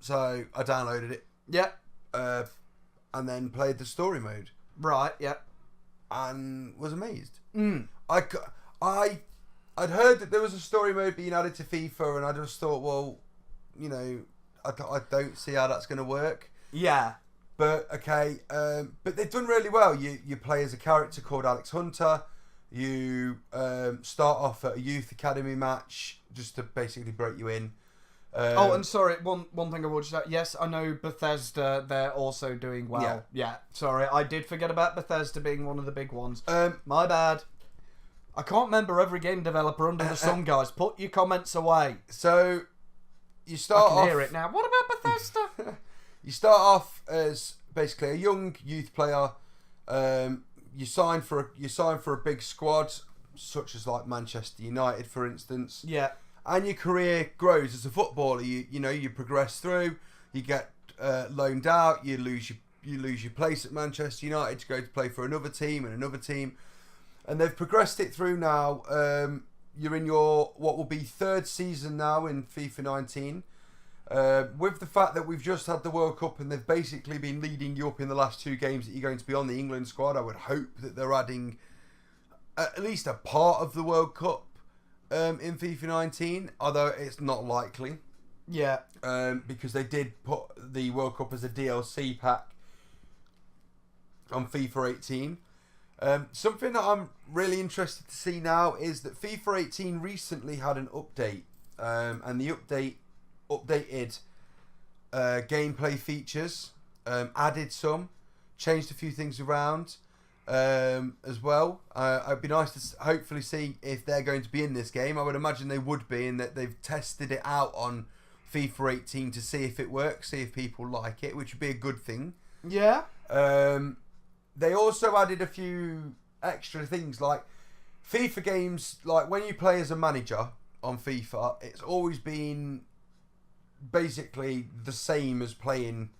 So I downloaded it. Yeah. And then played the story mode. Right, yeah. And was amazed. Mm. I I'd heard that there was a story mode being added to FIFA, and I just thought, well, you know, I don't see how that's going to work. Yeah. But okay, but they've done really well. You play as a character called Alex Hunter. You start off at a youth academy match just to basically break you in. And sorry, one thing I will just say. Yes, I know Bethesda. They're also doing well. Yeah. Sorry, I did forget about Bethesda being one of the big ones. My bad. I can't remember every game developer under the sun, guys. Put your comments away. So you start I can hear it now. What about Bethesda? You start off as basically a young youth player. You sign for a big squad, such as like Manchester United, for instance. Yeah. And your career grows as a footballer. You progress through. You get loaned out. You lose your place at Manchester United to go to play for another team and another team. And they've progressed it through now. You're in your what will be third season now in FIFA 19. With the fact that we've just had the World Cup and they've basically been leading you up in the last 2 games that you're going to be on the England squad, I would hope that they're adding at least a part of the World Cup in FIFA 19, although it's not likely. Yeah. Because they did put the World Cup as a DLC pack on FIFA 18. Something that I'm really interested to see now is that FIFA 18 recently had an update, and the updated gameplay features, added some, changed a few things around as well. It'd be nice to hopefully see if they're going to be in this game. I would imagine they would be, in that they've tested it out on FIFA 18 to see if it works, see if people like it, which would be a good thing. Yeah. They also added a few extra things, like FIFA games, like when you play as a manager on FIFA, it's always been basically the same as playing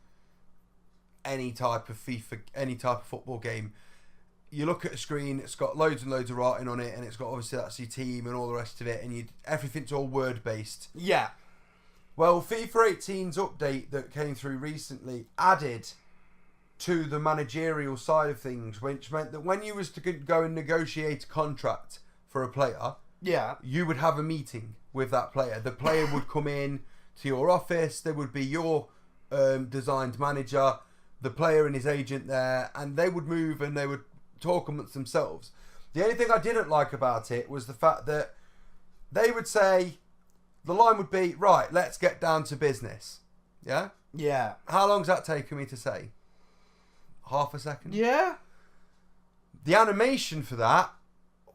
any type of football game. You look at a screen, it's got loads and loads of writing on it, and it's got obviously that's your team and all the rest of it, and everything's all word based. Yeah. Well, FIFA 18's update that came through recently added to the managerial side of things, which meant that when you was to go and negotiate a contract for a player, Yeah. you would have a meeting with that player. The player would come in to your office. There would be your designed manager, the player and his agent there, and they would move and they would talk amongst themselves. The only thing I didn't like about it was the fact that they would say, the line would be, right, let's get down to business. Yeah? Yeah. How long's that taken me to say? Half a second? Yeah. The animation for that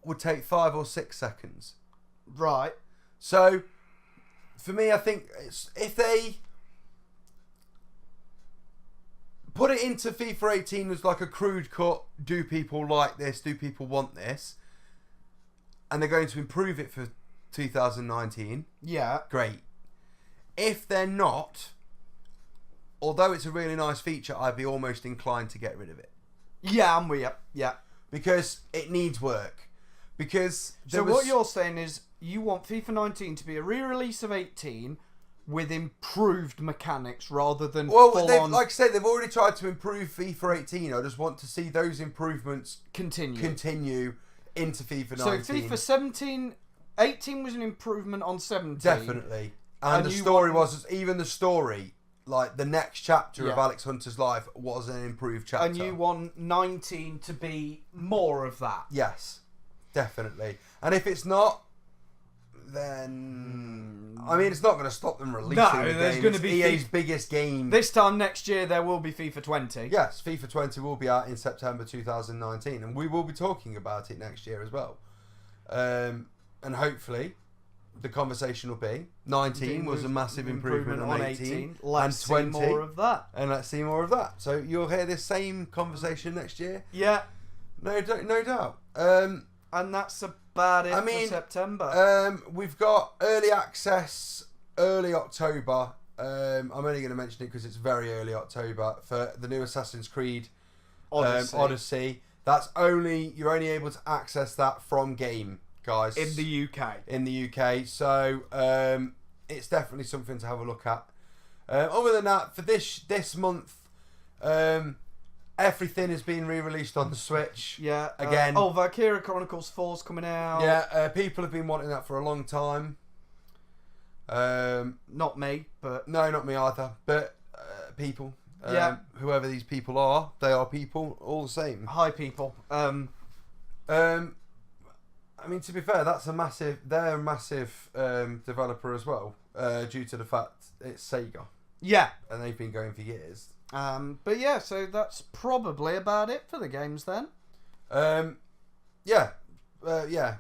would take 5 or 6 seconds. Right. So, for me, I think if they put it into FIFA 18 as like a crude cut, do people like this, do people want this, and they're going to improve it for 2019, Yeah. great. If they're not, although it's a really nice feature, I'd be almost inclined to get rid of it. Yeah, I'm with you. Yeah. Because it needs work. Because So what you're saying is you want FIFA 19 to be a re-release of 18 with improved mechanics rather than well, full-on like I said, they've already tried to improve FIFA 18. I just want to see those improvements continue. continue into FIFA 19. So FIFA 18 was an improvement on 17. Definitely. And the you story want- even the story, like the next chapter of Yeah. Alex Hunter's life was an improved chapter. And you want 19 to be more of that. Yes, definitely. And if it's not, then I mean, it's not going to stop them releasing. No, the there's game. gonna It's be EA's biggest game. This time next year there will be FIFA 20. Yes, FIFA 20 will be out in September 2019, and we will be talking about it next year as well. And hopefully, the conversation will be 19 was a massive improvement on 18, Let's and 20, see more of that. and let's see more of that. So you'll hear this same conversation next year, Yeah, no doubt. and that's about it I mean, for September. We've got early access, early October. I'm only going to mention it because it's very early October for the new Assassin's Creed Odyssey. You're only able to access that from game, guys, in the UK. In the UK, so it's definitely something to have a look at. Other than that, for this month, Everything is being re-released on the Switch. Yeah. Again. Valkyria Chronicles 4's coming out. Yeah, people have been wanting that for a long time. Not me, but No, not me either. But people. Yeah. Whoever these people are, they are people all the same. hi people. I mean, to be fair, they're a massive developer as well, due to the fact it's Sega, Yeah. and they've been going for years. But yeah, so that's probably about it for the games then. Yeah,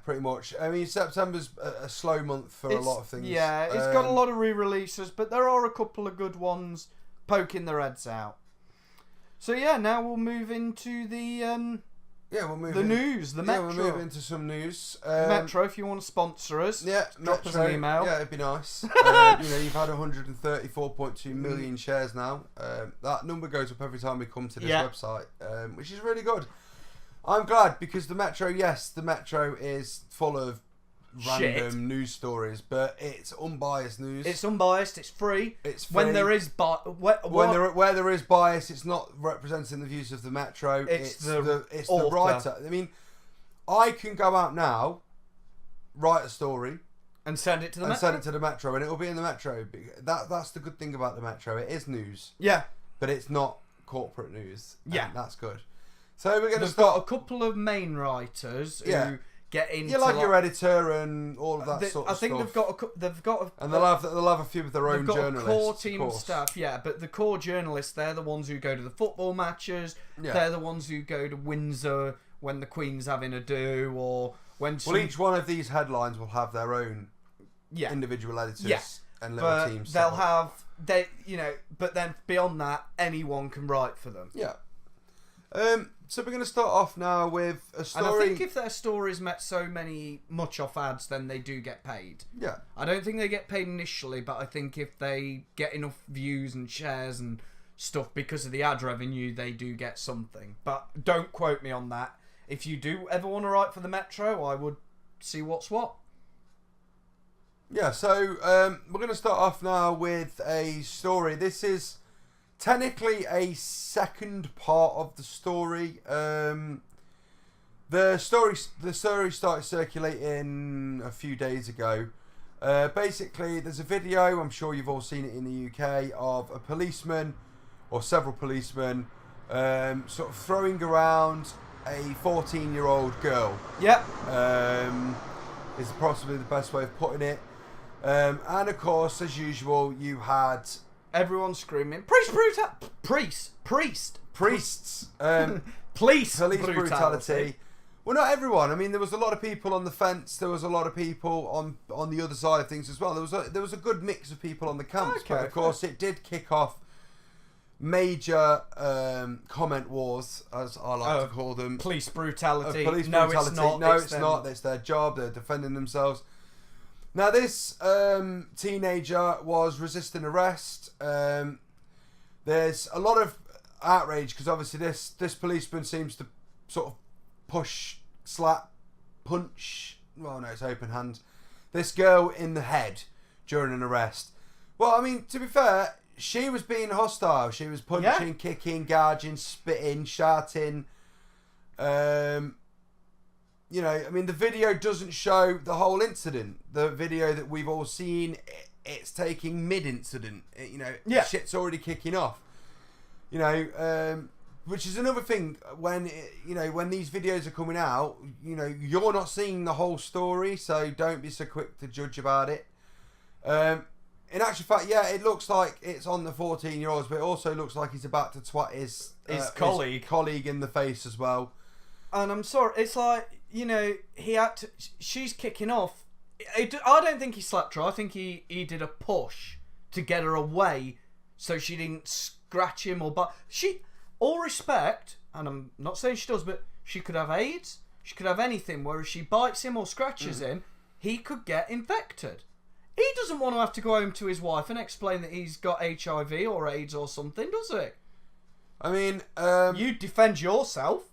pretty much. I mean, September's a slow month for a lot of things. Yeah, it's got a lot of re-releases, but there are a couple of good ones poking their heads out. So yeah, now we'll move into the we'll move the news, the Metro. Yeah, we'll move into some news. Metro, if you want to sponsor us, Yeah, drop us an email. Yeah, it'd be nice. You've had 134.2 million shares now. That number goes up every time we come to this website, which is really good. I'm glad because the Metro is full of random news stories, but it's unbiased news. It's unbiased. It's free. It's free. When there is where there is bias, it's not representing the views of the Metro. It's the writer. I mean, I can go out now, write a story, and send it to the Metro, and it will be in the Metro. That's the good thing about the Metro. It is news. Yeah, but it's not corporate news. Yeah, that's good. So we're going to start a couple of main writers who get into your editor and all of that sort of stuff. I think they've got and they'll have a few of their own journalists. They've got a core team of staff, but the core journalists, they're the ones who go to the football matches. Yeah. They're the ones who go to Windsor when the Queen's having a do, or when. Each one of these headlines will have their own individual editors and little teams. They'll have but then beyond that, anyone can write for them. Yeah. So we're going to start off now with a story. And I think if their stories met so much off ads, then they do get paid. Yeah. I don't think they get paid initially, but I think if they get enough views and shares and stuff because of the ad revenue, they do get something. But don't quote me on that. If you do ever want to write for the Metro, I would see what's what. Yeah, so we're going to start off now with a story. This is technically a second part of the story. The story started circulating a few days ago. Basically, there's a video, I'm sure you've all seen it in the UK, of a policeman, or several policemen, sort of throwing around a 14-year-old girl. Yep. Is possibly the best way of putting it. And of course, as usual, you had everyone screaming, priests. Police brutality. Well, not everyone. I mean, there was a lot of people on the fence. There was a lot of people on the other side of things as well. There was a good mix of people on the camps. Okay, but of course, it did kick off major comment wars, as I like to call them. Police brutality. It's not. It's their job. They're defending themselves. Now, this teenager was resisting arrest. There's a lot of outrage because obviously this policeman seems to sort of push, slap, punch. Well, no, it's open hand. This girl in the head during an arrest. Well, I mean, to be fair, she was being hostile. She was punching, kicking, gouging, spitting, shouting. I mean, the video doesn't show the whole incident. The video that we've all seen, it's taking mid-incident. Shit's already kicking off. Which is another thing when these videos are coming out. You're not seeing the whole story, so don't be so quick to judge about it. In actual fact, it looks like it's on the 14-year-olds, but it also looks like he's about to twat his colleague in the face as well. And I'm sorry, it's like, he had to. She's kicking off. I don't think he slapped her. I think he did a push to get her away, so she didn't scratch him or but she. All respect, and I'm not saying she does, but she could have AIDS. She could have anything. Where if she bites him or scratches him, he could get infected. He doesn't want to have to go home to his wife and explain that he's got HIV or AIDS or something, does he? I mean, you defend yourself.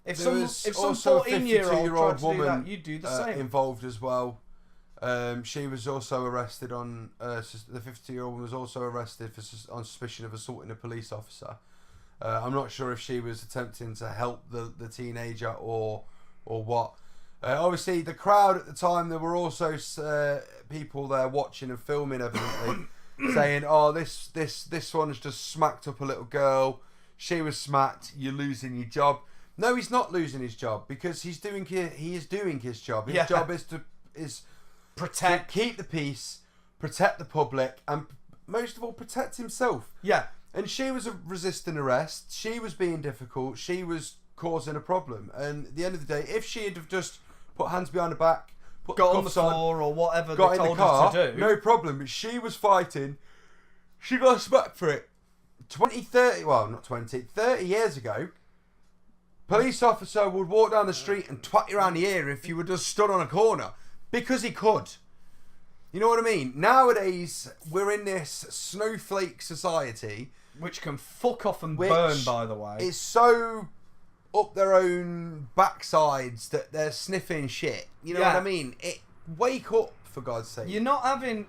If some 14-year-old woman that, you'd do the same. Involved as well. She was also arrested on. The 50-year-old woman was also arrested on suspicion of assaulting a police officer. I'm not sure if she was attempting to help the teenager or what. Obviously, the crowd at the time, there were also people there watching and filming, evidently, saying, "Oh, this one's just smacked up a little girl. She was smacked. You're losing your job." No, he's not losing his job because he is doing his job. His job is to protect, to keep the peace, protect the public, and most of all, protect himself. Yeah. And she was resisting arrest. She was being difficult. She was causing a problem. And at the end of the day, if she had have just put hands behind her back, got on the floor or whatever got they in told the car, her to do, no problem. But she was fighting. She got smacked for it. 30 years ago, police officer would walk down the street and twat you around the ear if you were just stood on a corner. Because he could. You know what I mean? Nowadays, we're in this snowflake society. which can fuck off and burn, by the way. It's so up their own backsides that they're sniffing shit. You know what I mean? Wake up, for God's sake. You're not having...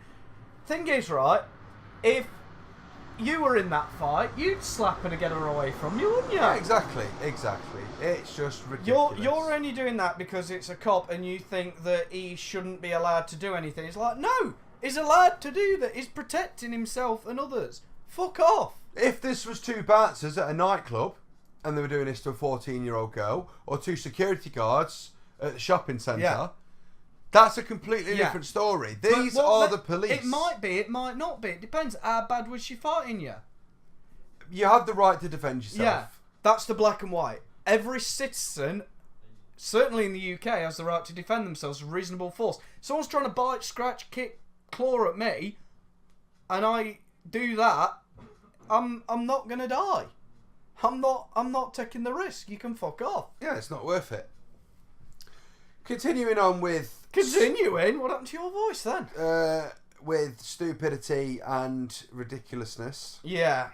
Thing is, right, if you were in that fight, you'd slap her to get her away from you, wouldn't you? Yeah, exactly. It's just ridiculous. You're only doing that because it's a cop and you think that he shouldn't be allowed to do anything. It's like, no, he's allowed to do that. He's protecting himself and others. Fuck off. If this was two bouncers at a nightclub and they were doing this to a 14-year-old girl, or two security guards at the shopping centre, that's a completely different story. These are the police. It might be, it might not be. It depends. How bad was she fighting you? You have the right to defend yourself. Yeah, that's the black and white. Every citizen, certainly in the UK, has the right to defend themselves with reasonable force. Someone's trying to bite, scratch, kick, claw at me, and I do that, I'm not gonna die. I'm not taking the risk. You can fuck off. Yeah, it's not worth it. Continuing on with... Continuing? What happened to your voice then? With stupidity and ridiculousness. Yeah.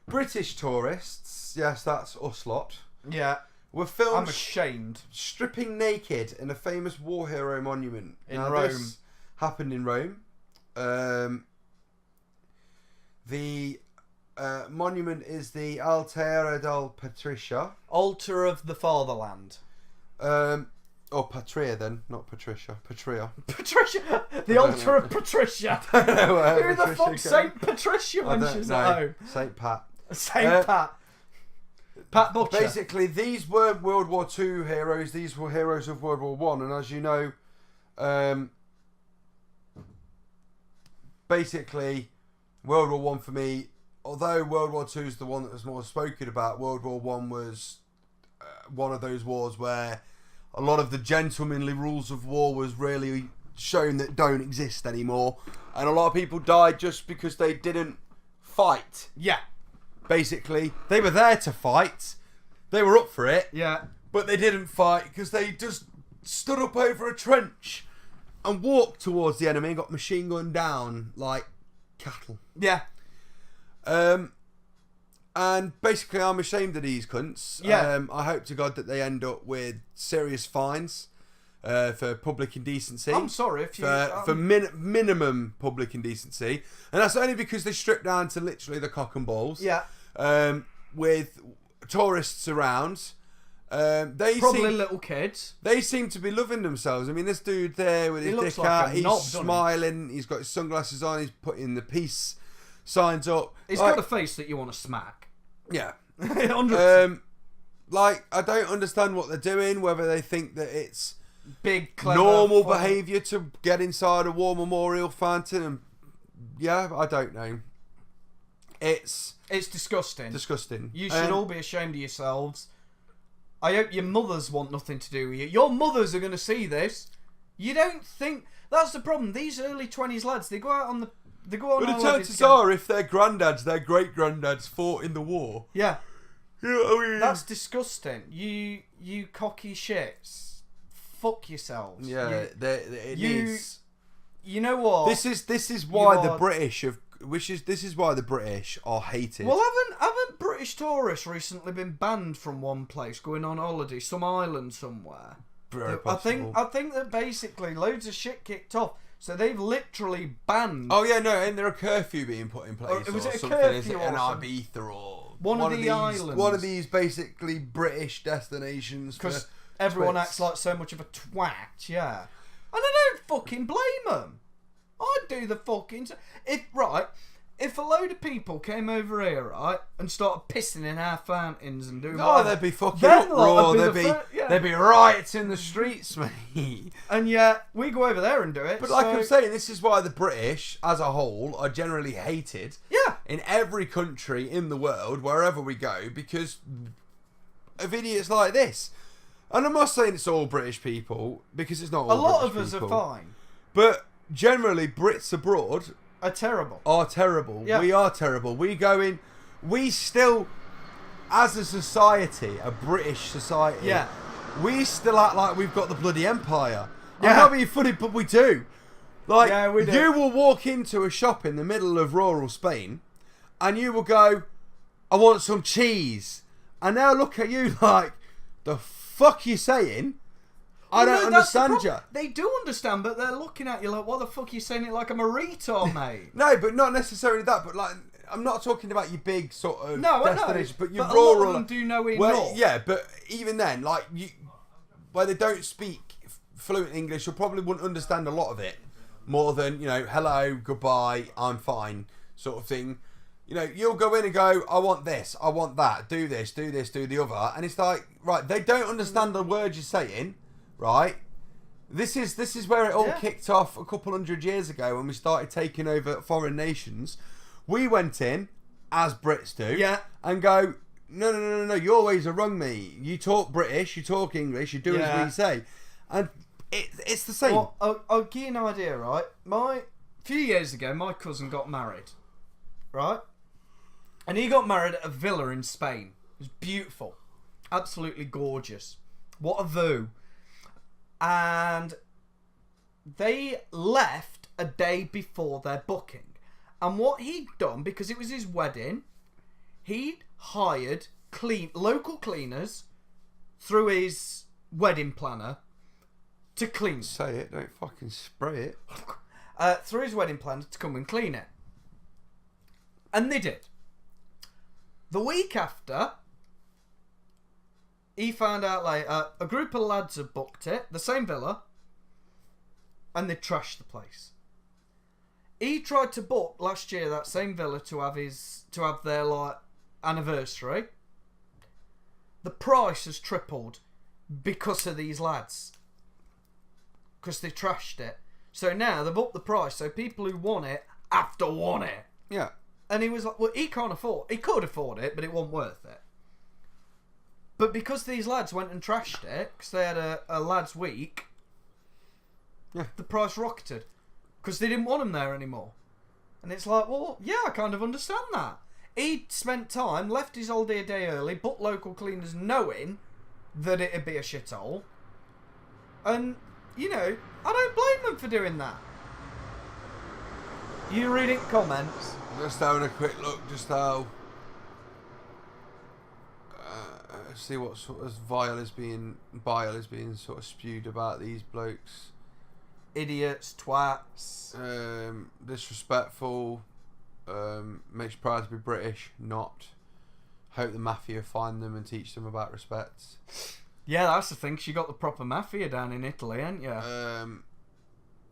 British tourists, yes, that's us lot, Yeah. were filmed I'm ashamed. stripping naked in a famous war hero monument. In now, Rome. This happened in Rome. The monument is the Altare del Patricia. Altar of the Fatherland. Or Patria then, not Patricia. Patria. Patricia! The altar of Patricia! Who the fuck's Saint Patricia when she's at home? Saint Pat. Saint Pat. Pat Butcher. Basically, these weren't World War II heroes. These were heroes of World War One. And as you know, basically, World War One for me, although World War II is the one that was more spoken about, World War One was one of those wars where a lot of the gentlemanly rules of war was really shown that don't exist anymore. And a lot of people died just because they didn't fight. Yeah. Basically, they were there to fight. They were up for it. Yeah. But they didn't fight because they just stood up over a trench and walked towards the enemy and got machine gunned down like cattle. Yeah. And basically, I'm ashamed of these cunts. Yeah. I hope to God that they end up with serious fines for public indecency. I'm sorry if you... For minimum public indecency. And that's only because they stripped down to literally the cock and balls. Yeah. With tourists around. Probably little kids. They seem to be loving themselves. I mean, this dude there with his dick out, he's smiling, he's got his sunglasses on, he's putting the peace signs up. He's got a face that you want to smack. Yeah. 100%. I don't understand what they're doing, whether they think that it's big, clever, normal fun behaviour to get inside a war memorial fountain. And yeah, I don't know. It's disgusting. Disgusting. You should all be ashamed of yourselves. I hope your mothers want nothing to do with you. Your mothers are going to see this. You don't think... That's the problem. These early 20s lads, they go out on the... They go on but the chances are, if their granddads, their great-granddads fought in the war... Yeah. You know what I mean? That's disgusting. You cocky shits. Fuck yourselves. Yeah, it needs... You know what? This is why the British have... This is why the British are hated. Well, haven't British tourists recently been banned from one place, going on holiday, some island somewhere? Very possible. I think that basically loads of shit kicked off. So they've literally banned... Oh, yeah, no, and there a curfew being put in place. Was it a something? curfew Is it or an something? Ibiza or One of the these, islands. one of these basically British destinations. Because everyone twits. acts like so much of a twat, yeah. And I don't fucking blame them. I'd do the fucking... If a load of people came over here, right, and started pissing in our fountains and doing... Oh, there'd be fucking Then uproar. that'd There'd be riots in the streets, mate. And yet, we go over there and do it. But like I'm saying, this is why the British, as a whole, are generally hated. Yeah. In every country in the world, wherever we go, because of idiots like this. And I'm not saying it's all British people, because it's not all A lot British of us people. are fine. But generally, Brits abroad Are terrible. are terrible. Yeah. We are terrible. We still, as a society, a British society, Yeah. we still act like we've got the bloody empire. Yeah. I'm not being funny, but we do. Like, Yeah, we do. you will walk into a shop in the middle of rural Spain, and you will go, I want some cheese. And they'll look at you like, the fuck you saying? I don't understand you. They do understand, but they're looking at you like, what the fuck are you saying it like I'm a retard, mate? No, but not necessarily that. But like, I'm not talking about your big sort of No, I know. destination, but your But rural. a lot of them do know enough. Well, yeah, but even then, like where they don't speak fluent English, you probably wouldn't understand a lot of it more than hello, goodbye, I'm fine, sort of thing. You'll go in and go, I want this, I want that, do this, do the other, and it's like, right, they don't understand the words you're saying, right? This is where it all kicked off a couple hundred years ago when we started taking over foreign nations. We went in, as Brits do, and go, no, you always have wrong me. You talk British, you talk English, you do as we say. And it's the same. Well, I'll give you an idea, right? A few years ago, my cousin got married, right? And he got married at a villa in Spain. It was beautiful. Absolutely gorgeous. What a view. And they left a day before their booking. And what he'd done, because it was his wedding, he'd hired local cleaners through his wedding planner to clean. Say it, don't fucking spray it. Through his wedding planner to come and clean it. And they did. The week after, he found out later, a group of lads had booked it, the same villa, and they trashed the place. He tried to book last year that same villa to have their anniversary. The price has tripled because of these lads. Because they trashed it. So now they've upped the price, so people who want it have to want it. Yeah. And he was like, well, he could afford it, but it wasn't worth it. But because these lads went and trashed it, because they had a lads' week, the price rocketed. Because they didn't want them there anymore. And it's like, well, yeah, I kind of understand that. He'd spent time, left his holiday a day early, booked local cleaners knowing that it'd be a shithole. And, I don't blame them for doing that. You reading comments? Just having a quick look, just how see what sort of bile is being sort of spewed about these blokes. Idiots, twats. Disrespectful. Makes you proud to be British. Not. Hope the mafia find them and teach them about respect. Yeah, that's the thing. 'Cause you got the proper mafia down in Italy, ain't you?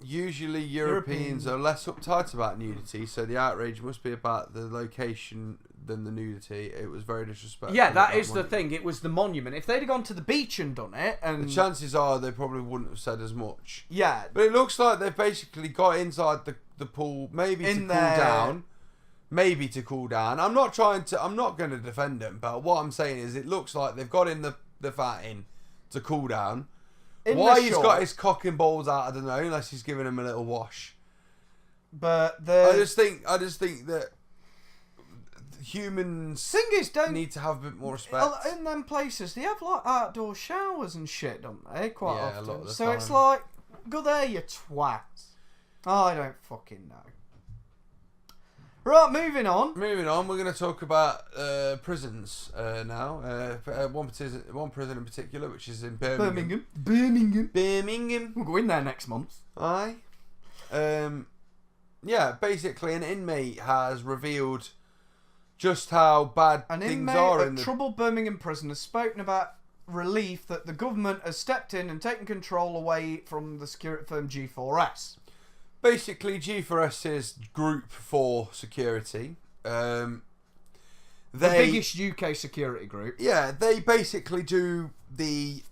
Usually Europeans are less uptight about nudity, so the outrage must be about the location than the nudity. It was very disrespectful. Yeah, that is the thing. It was the monument. If they'd have gone to the beach and done it, and the chances are they probably wouldn't have said as much. Yeah, but it looks like they've basically got inside the pool, maybe to cool down. Maybe to cool down. I'm not going to defend them, but what I'm saying is it looks like they've got in the fat in to cool down. Why he's got his cock and balls out, I don't know, unless he's giving him a little wash. But I just think that humans need to have a bit more respect. In them places, they have outdoor showers and shit, don't they? Quite often. A lot of the so time. it's like, go there, you twat. I don't fucking know. Right, moving on. We're going to talk about prisons now. One prison in particular, which is in Birmingham. Birmingham. We'll go in there next month. Aye. Basically an inmate has revealed just how bad An things inmate are at in the... troubled Birmingham prison has spoken about relief that the government has stepped in and taken control away from the security firm G4S. Basically, G4S's Group 4 Security. The biggest UK security group. Yeah, they basically do these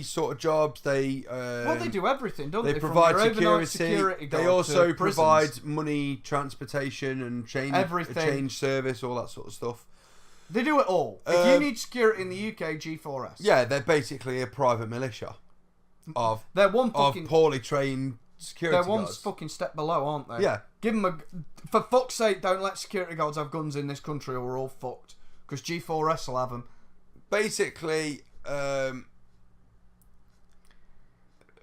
sort of jobs. They They do everything, don't they? They From provide your overnight security. guard They also to prisons. provide money, transportation, and Everything. change service, all that sort of stuff. They do it all. If you need security in the UK, G4S. Yeah, they're basically a private militia of They're one fucking. poorly trained security They're one guards. fucking step below, aren't they? Yeah. Give them for fuck's sake, don't let security guards have guns in this country, or we're all fucked. Because G4S will have them. Basically,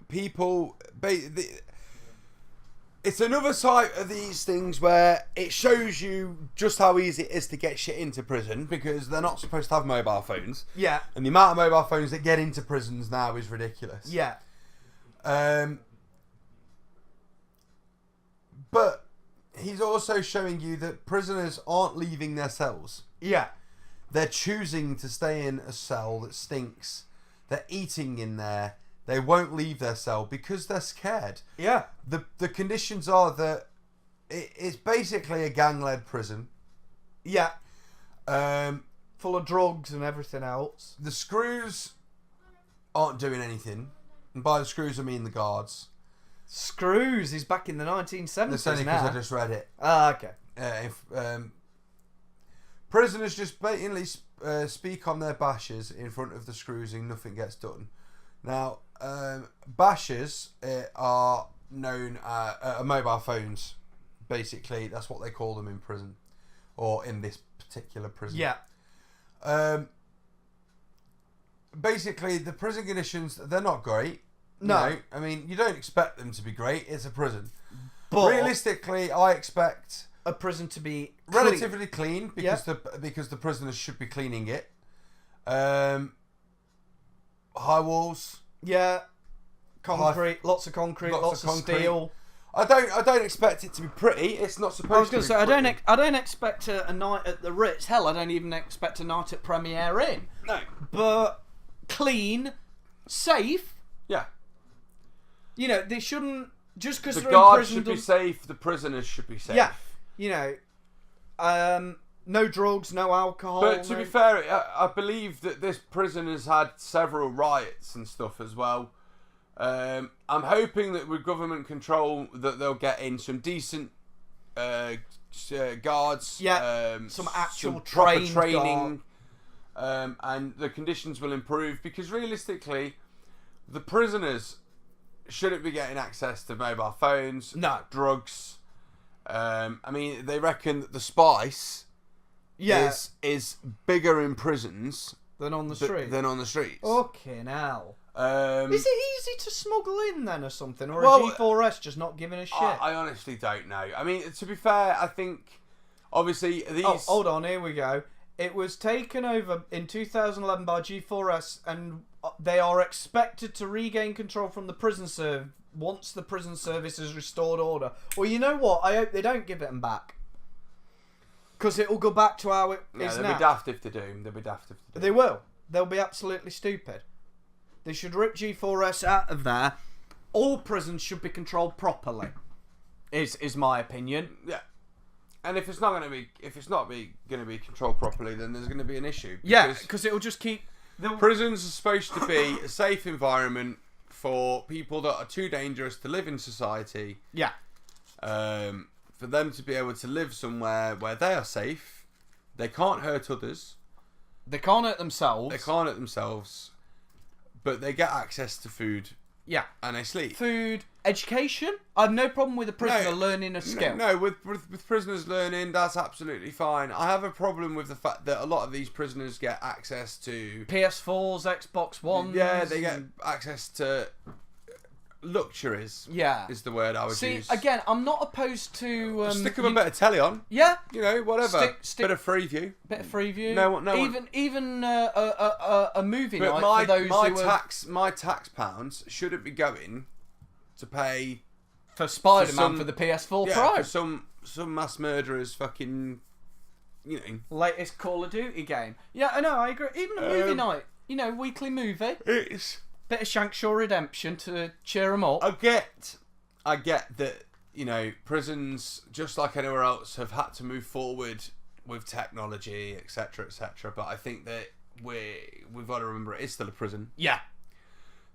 people. It's another side of these things where it shows you just how easy it is to get shit into prison because they're not supposed to have mobile phones. Yeah. And the amount of mobile phones that get into prisons now is ridiculous. Yeah. But he's also showing you that prisoners aren't leaving their cells. Yeah. They're choosing to stay in a cell that stinks. They're eating in there. They won't leave their cell because they're scared. Yeah. The conditions are that it's basically a gang-led prison. Yeah. Full of drugs and everything else. The screws aren't doing anything. And by the screws, I mean the guards. Screws is back in the 1970s That's only now. because I just read it. Ah, okay. Prisoners just basically speak on their bashers in front of the screws and nothing gets done. Now, bashers are known as mobile phones. Basically, that's what they call them in prison, or in this particular prison. Yeah. Basically, the prison conditions, they're not great. No. You know? I mean, you don't expect them to be great. It's a prison. But realistically, I expect a prison to be relatively clean because Yeah. because the prisoners should be cleaning it. High walls. Yeah. Concrete, lots of concrete, lots of concrete. steel. I don't expect it to be pretty. It's not supposed to be. I was going to say, pretty. I don't expect a night at the Ritz. Hell, I don't even expect a night at Premier Inn. No. But clean, safe. Yeah. You know, they shouldn't just because The they're in guards prison. should be safe. The prisoners should be safe. Yeah. You know, no drugs, no alcohol. But to be fair, I believe that this prison has had several riots and stuff as well. I'm hoping that with government control that they'll get in some decent guards. Yeah, some actual proper trained training. And the conditions will improve because realistically, the prisoners shouldn't be getting access to mobile phones, No. drugs. I mean, they reckon that the spice is bigger in prisons than on the street. than on the streets. Fucking hell. Is it easy to smuggle in then or something? Or Well, is G4S just not giving a shit? I honestly don't know. I mean, to be fair, I think obviously these. Oh, hold on, here we go. It was taken over in 2011 by G4S, and they are expected to regain control from the prison service once the prison service has restored order. Well, you know what? I hope they don't give it them back. Because it will go back to how it is they'll now. be daft if they do. They'll be daft if they do. They will. They'll be absolutely stupid. They should rip G4S out of there. All prisons should be controlled properly. Is my opinion. Yeah. And if it's not going to be controlled properly, then there's going to be an issue. Yeah, because it'll just keep. Prisons are supposed to be a safe environment for people that are too dangerous to live in society. Yeah. For them to be able to live somewhere where they are safe, they can't hurt others. They can't hurt themselves. They can't hurt themselves, but they get access to food. Yeah. And they sleep. Food, education. I have no problem with a prisoner learning a skill. No, with prisoners learning, that's absolutely fine. I have a problem with the fact that a lot of these prisoners get access to PS4s, Xbox Ones. Yeah, they get access to luxuries. Yeah, is the word I would See, use. again, I'm not opposed to stick them a bit of telly on. Yeah, you know, whatever. Stick bit of Freeview. Bit of Freeview. Even a movie but night for those my tax pounds shouldn't be going to pay for Spider-Man for the PS4 Pro. For some mass murderer's fucking you know, latest Call of Duty game. Yeah, I know, I agree. Even a movie night, you know, weekly movie. it's. Bit of Shankshaw Redemption to cheer them up. I get that, you know, prisons, just like anywhere else, have had to move forward with technology, etc., etc. But I think that we've got to remember it is still a prison. Yeah.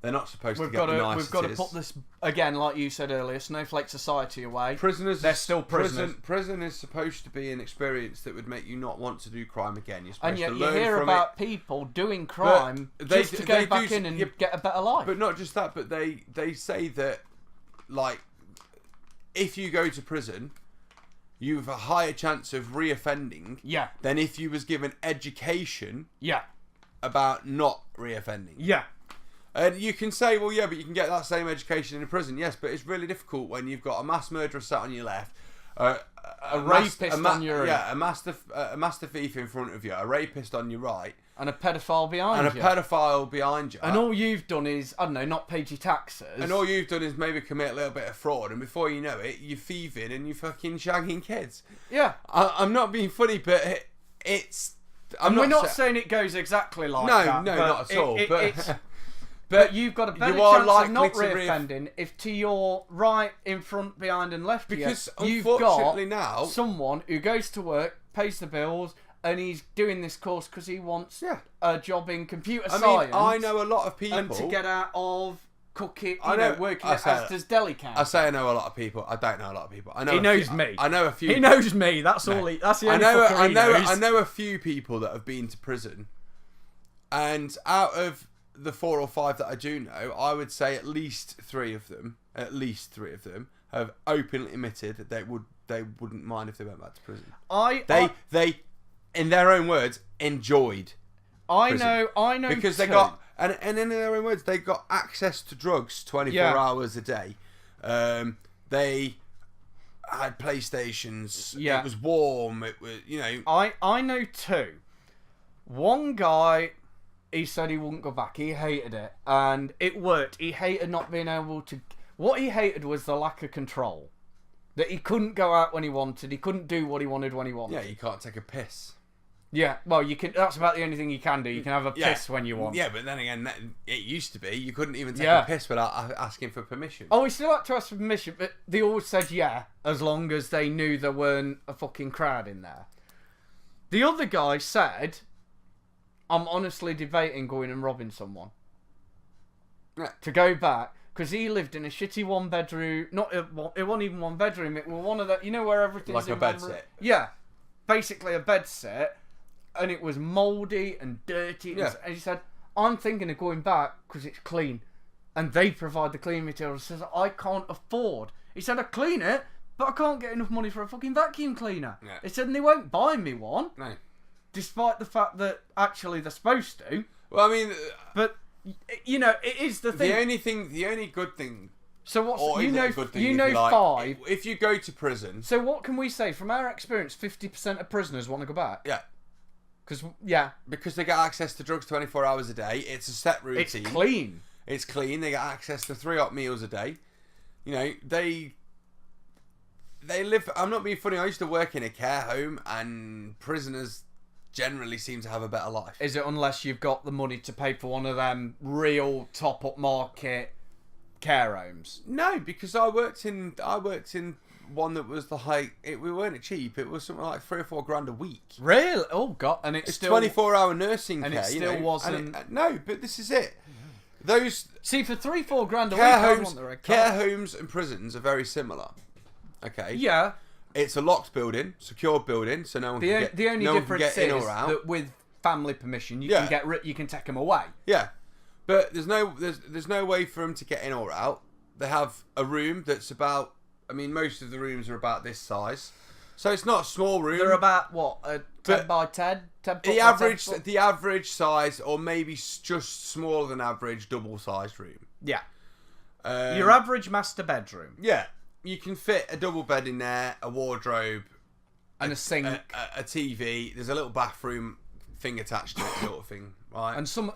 They're not supposed to We've get the niceties. we've got to put this, again, like you said earlier, snowflake society away. Prisoners, They're still prisoners. Prison is supposed to be an experience that would make you not want to do crime again. You're supposed And yet to you learn hear from about it. people doing crime just to go back in and get a better life. But not just that, but they say that, like, if you go to prison, you have a higher chance of reoffending Yeah. than if you was given education Yeah. about not reoffending. Yeah. And you can say, well, yeah, but you can get that same education in a prison. Yes, but it's really difficult when you've got a mass murderer sat on your left, a rapist on your a master thief in front of you, a rapist on your right, And a pedophile behind and you. a pedophile behind you. And all you've done is, I don't know, not paid your taxes. And all you've done is maybe commit a little bit of fraud, and before you know it, you're thieving and you're fucking shagging kids. Yeah. I'm not being funny, but it's. We're not saying it goes exactly like that. No, but not at all. it's- But But you've got a better you are chance of likely not to reoffending if to your right, in front, behind and left because of you, you've unfortunately got now, someone who goes to work, pays the bills, and he's doing this course because he wants Yeah. a job in computer I science. mean, I know a lot of people. And to get out of cooking, I know- working I at say Asda's Deli Counter. I say I know a lot of people. I don't know a lot of people. I know He a knows few, me. I know a few. He knows me. That's all. That's the only fucker he knows. I know a few people that have been to prison, and out of the 4 or 5 that I do know, I would say at least three of them have openly admitted that they wouldn't mind if they went back to prison. They, in their own words, enjoyed. I prison. know Because they too. got, and in their own words, they got access to drugs 24 hours a day. They had PlayStations. Yeah. It was warm. It was, you know. I know two. One guy, he said he wouldn't go back. He hated it, and it worked. He hated not being able to. What he hated was the lack of control. That he couldn't go out when he wanted. He couldn't do what he wanted when he wanted. Yeah, you can't take a piss. Yeah, well, you can. That's about the only thing you can do. You can have a Yeah. piss when you want. Yeah, but then again, it used to be you couldn't even take Yeah. a piss without asking for permission. Oh, we still had to ask for permission, but they always said yeah, as long as they knew there weren't a fucking crowd in there. The other guy said, I'm honestly debating going and robbing someone. Yeah. To go back, because he lived in a shitty one bedroom, it wasn't even one bedroom, it was one of the, you know where everything's Like a in bed one room? set. Yeah, basically a bed set, and it was mouldy and dirty, Yeah. and he said, I'm thinking of going back because it's clean. And they provide the cleaning materials. He says, I can't afford. He said, I clean it, but I can't get enough money for a fucking vacuum cleaner. Yeah. He said, and they won't buy me one, No. despite the fact that actually they're supposed to. Well, I mean, But, you know, it is the thing. the only good thing, So what's, or you is it know, a good thing, you if know you like, 5. if you go to prison, So what can we say? From our experience, 50% of prisoners want to go back. yeah, Because, yeah, because they get access to drugs 24 hours a day. It's a set routine. it's clean. It's clean. They get access to 3 hot meals a day. You know, they live. I'm not being funny. I used to work in a care home, and prisoners generally seem to have a better life. Is it unless you've got the money to pay for one of them real top up market care homes? No, because I worked in one that was we weren't cheap. It was something like 3 or 4 grand a week. Really? Oh god! And it's It's still 24-hour nursing and care. it still you know, wasn't- no, but this is it. Those See, for 3-4 grand a week, care I homes, want the red care carpet. homes and prisons are very similar. Okay. Yeah. It's a locked building, secured building, so no one can get The only no one can difference get in is or out. that with family permission, you Yeah. can get you can take them away. Yeah, but there's no way for them to get in or out. They have a room that's about. I mean, most of the rooms are about this size, so it's not a small room. They're about what 10 But by 10. 10 foot the by 10 average, foot? the average size, or maybe just smaller than average, double-sized room. Yeah. Um, Your average master bedroom Yeah, you can fit a double bed in there, a wardrobe, and a sink. a TV. There's a little bathroom thing attached to it, sort of thing, right? And some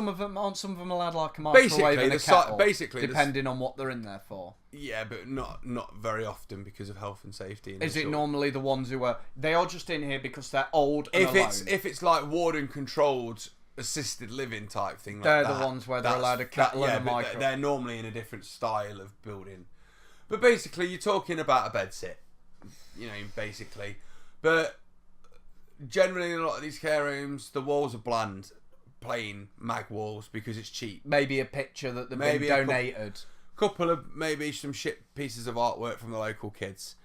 of them allowed like a microwave and a kettle, depending on what they're in there for. Yeah, but not very often because of health and safety. And Is it normally the ones who they are just in here because they're old and alone? If it's like warden controlled assisted living type thing, they're like that, the ones where they're allowed a kettle and a but microwave. they're normally in a different style of building. But basically, you're talking about a bed sit, basically. But generally, in a lot of these care homes, the walls are bland, plain mag walls because it's cheap. Maybe a picture that they've been donated. Couple of maybe some shit pieces of artwork from the local kids.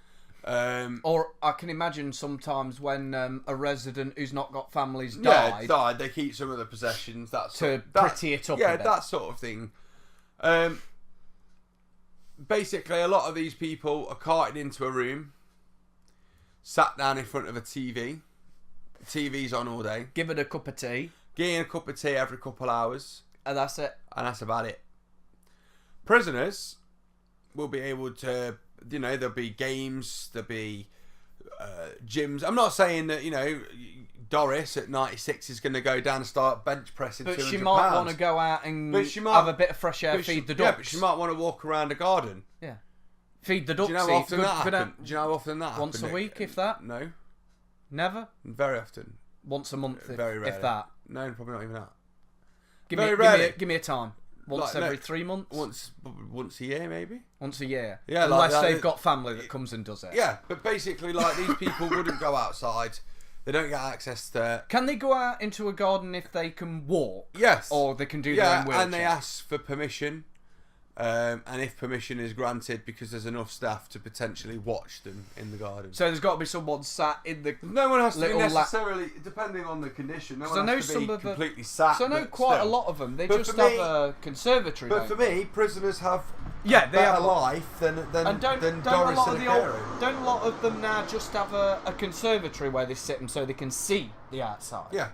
Or I can imagine sometimes when a resident who's not got families died, they keep some of the possessions. Pretty it up. Yeah, a bit. that sort of thing. Basically, a lot of these people are carted into a room, sat down in front of a TV. The TV's on all day. Give it a cup of tea. Getting a cup of tea every couple hours. And that's it. And that's about it. Prisoners will be able to, there'll be games, there'll be gyms. I'm not saying that, Doris at 96 is going to go down and start bench pressing 200 pounds. But she pounds. might want to go out and have a bit of fresh air, feed the ducks. Yeah, but she might want to walk around a garden. Yeah. Feed the ducks. Do you know how often that happens? Do you know how often that happens? Once a week, if that? No. Never? Very often. Once a month, Very rarely. if that? No, probably not even that. Give me a time. Once every 3 months? Once a year, maybe? Once a year. Yeah, unless they've got family that comes and does it. Yeah, but basically, these people wouldn't go outside. They don't get access to... Can they go out into a garden if they can walk? Yes. Or they can do their own wheelchair? And they ask for permission. And if permission is granted, because there's enough staff to potentially watch them in the garden. So there's got to be someone sat in the... No one has to be necessarily, depending on the condition, no one has to be completely sat. So I know quite a lot of them, they just have a conservatory. But for me, prisoners have they have a life than Doris in a care room. Don't a lot of them now just have a conservatory where they sit so they can see the outside? Yeah.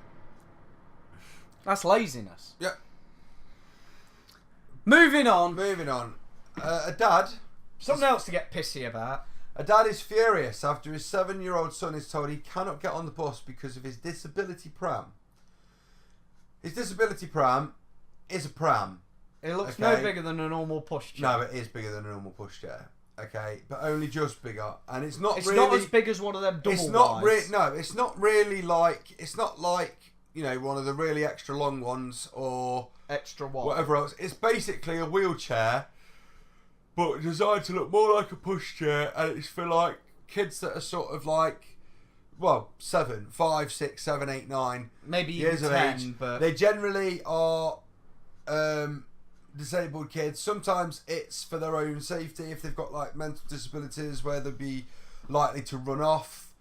That's laziness. Yeah. Moving on. A dad... Something else to get pissy about. A dad is furious after his 7-year-old son is told he cannot get on the bus because of his disability pram. His disability pram is a pram. It looks no bigger than a normal pushchair. No, it is bigger than a normal pushchair. Okay, but only just bigger, and it's not not as big as one of them double it's not really like one of the really extra long ones or extra wide, whatever else. It's basically a wheelchair, but designed to look more like a pushchair, and it's for kids that are sort of 7, 5, 6, 7, 8, 9 maybe years even of 10, age. but they generally are disabled kids. Sometimes it's for their own safety if they've got mental disabilities where they'll be likely to run off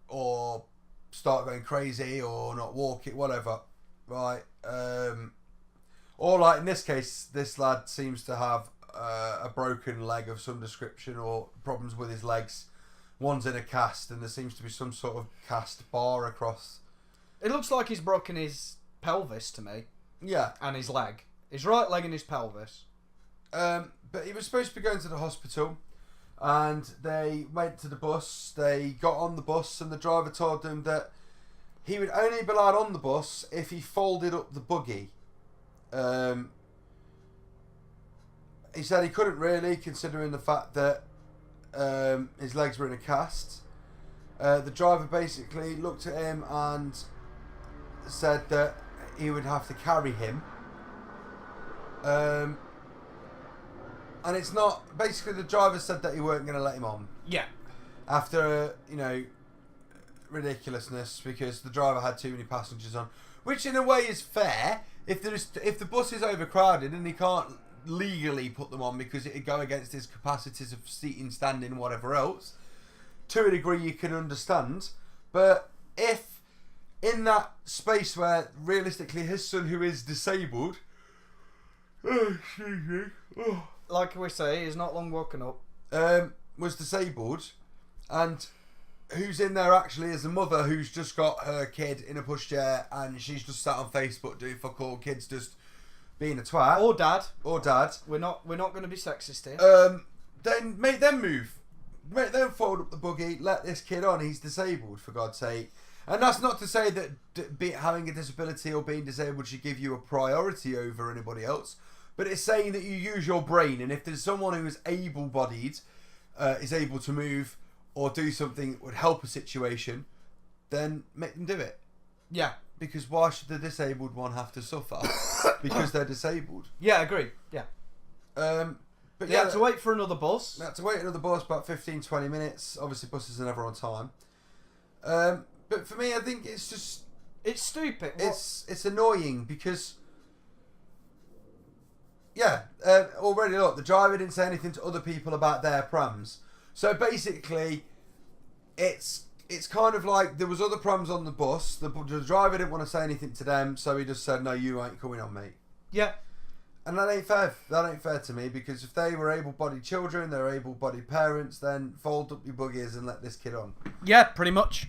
or start going crazy or not walking, whatever, right? Or in this case, this lad seems to have a broken leg of some description or problems with his legs. One's in a cast and there seems to be some sort of cast bar across. It looks like he's broken his pelvis to me. Yeah. And his leg. His right leg and his pelvis. But he was supposed to be going to the hospital and they went to the bus. They got on the bus and the driver told them that he would only be allowed on the bus if he folded up the buggy. He said he couldn't really, considering the fact that his legs were in a cast. The driver basically looked at him and said that he would have to carry him. And it's not... Basically, the driver said that he weren't going to let him on. Yeah. After, ridiculousness, because the driver had too many passengers on. Which, in a way, is fair. If the bus is overcrowded and he can't legally put them on because it'd go against his capacities of seating, standing, whatever else, to a degree you can understand. But if in that space where, realistically, his son, who is disabled... like we say, he's not long woken up. Was disabled, and who's in there actually is a mother who's just got her kid in a pushchair, and she's just sat on Facebook doing fuck all, kids just being a twat. Or dad. We're not going to be sexist here. Then make them move. Make them fold up the buggy. Let this kid on. He's disabled, for God's sake. And that's not to say that having a disability or being disabled should give you a priority over anybody else, but it's saying that you use your brain, and if there's someone who is able-bodied, is able to move or do something that would help a situation, then make them do it. Yeah. Because why should the disabled one have to suffer because they're disabled? Yeah, agreed. Yeah. But They had to wait for another bus. They had to wait another bus, about 15-20 minutes. Obviously, buses are never on time. But for me, I think it's just... It's stupid. It's annoying because... Yeah, already look, the driver didn't say anything to other people about their prams. So basically, it's kind of like there was other prams on the bus. The driver didn't want to say anything to them, so he just said, "No, you ain't coming on, mate." Yeah. And that ain't fair. That ain't fair to me, because if they were able-bodied children, they're able-bodied parents, then fold up your buggies and let this kid on. Yeah, pretty much.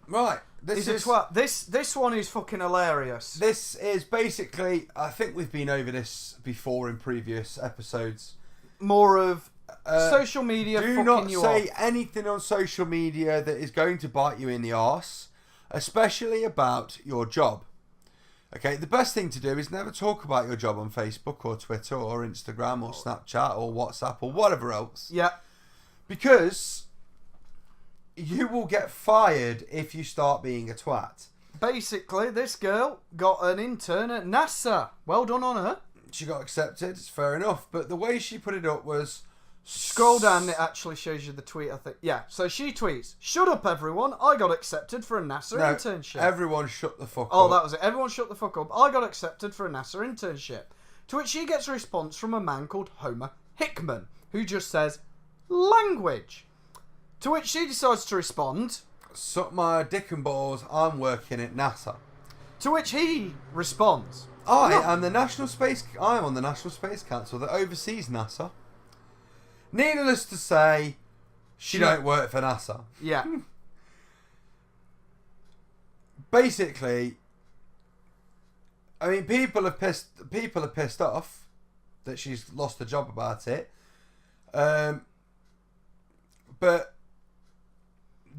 Right. He's a twat. This one is fucking hilarious. This is basically, I think we've been over this before in previous episodes. More of social media Do fucking not you say off. anything on social media that is going to bite you in the arse, especially about your job. Okay, the best thing to do is never talk about your job on Facebook or Twitter or Instagram or Snapchat or WhatsApp or whatever else. Yeah. Because you will get fired if you start being a twat. Basically, this girl got an intern at NASA. Well done on her. She got accepted, it's fair enough, but the way she put it up was... Scroll down, it actually shows you the tweet, I think. Yeah, so she tweets, "Shut up, everyone. I got accepted for a NASA internship." Everyone shut the fuck up. Oh, that was it. Everyone shut the fuck up. I got accepted for a NASA internship. To which she gets a response from a man called Homer Hickman, who just says, "Language." To which she decides to respond, "Suck my dick and balls, I'm working at NASA." to which he responds, I am on the National Space Council that oversees NASA. Needless to say, she don't work for NASA. yeah. Basically, I mean, people are pissed off that she's lost the job about it. But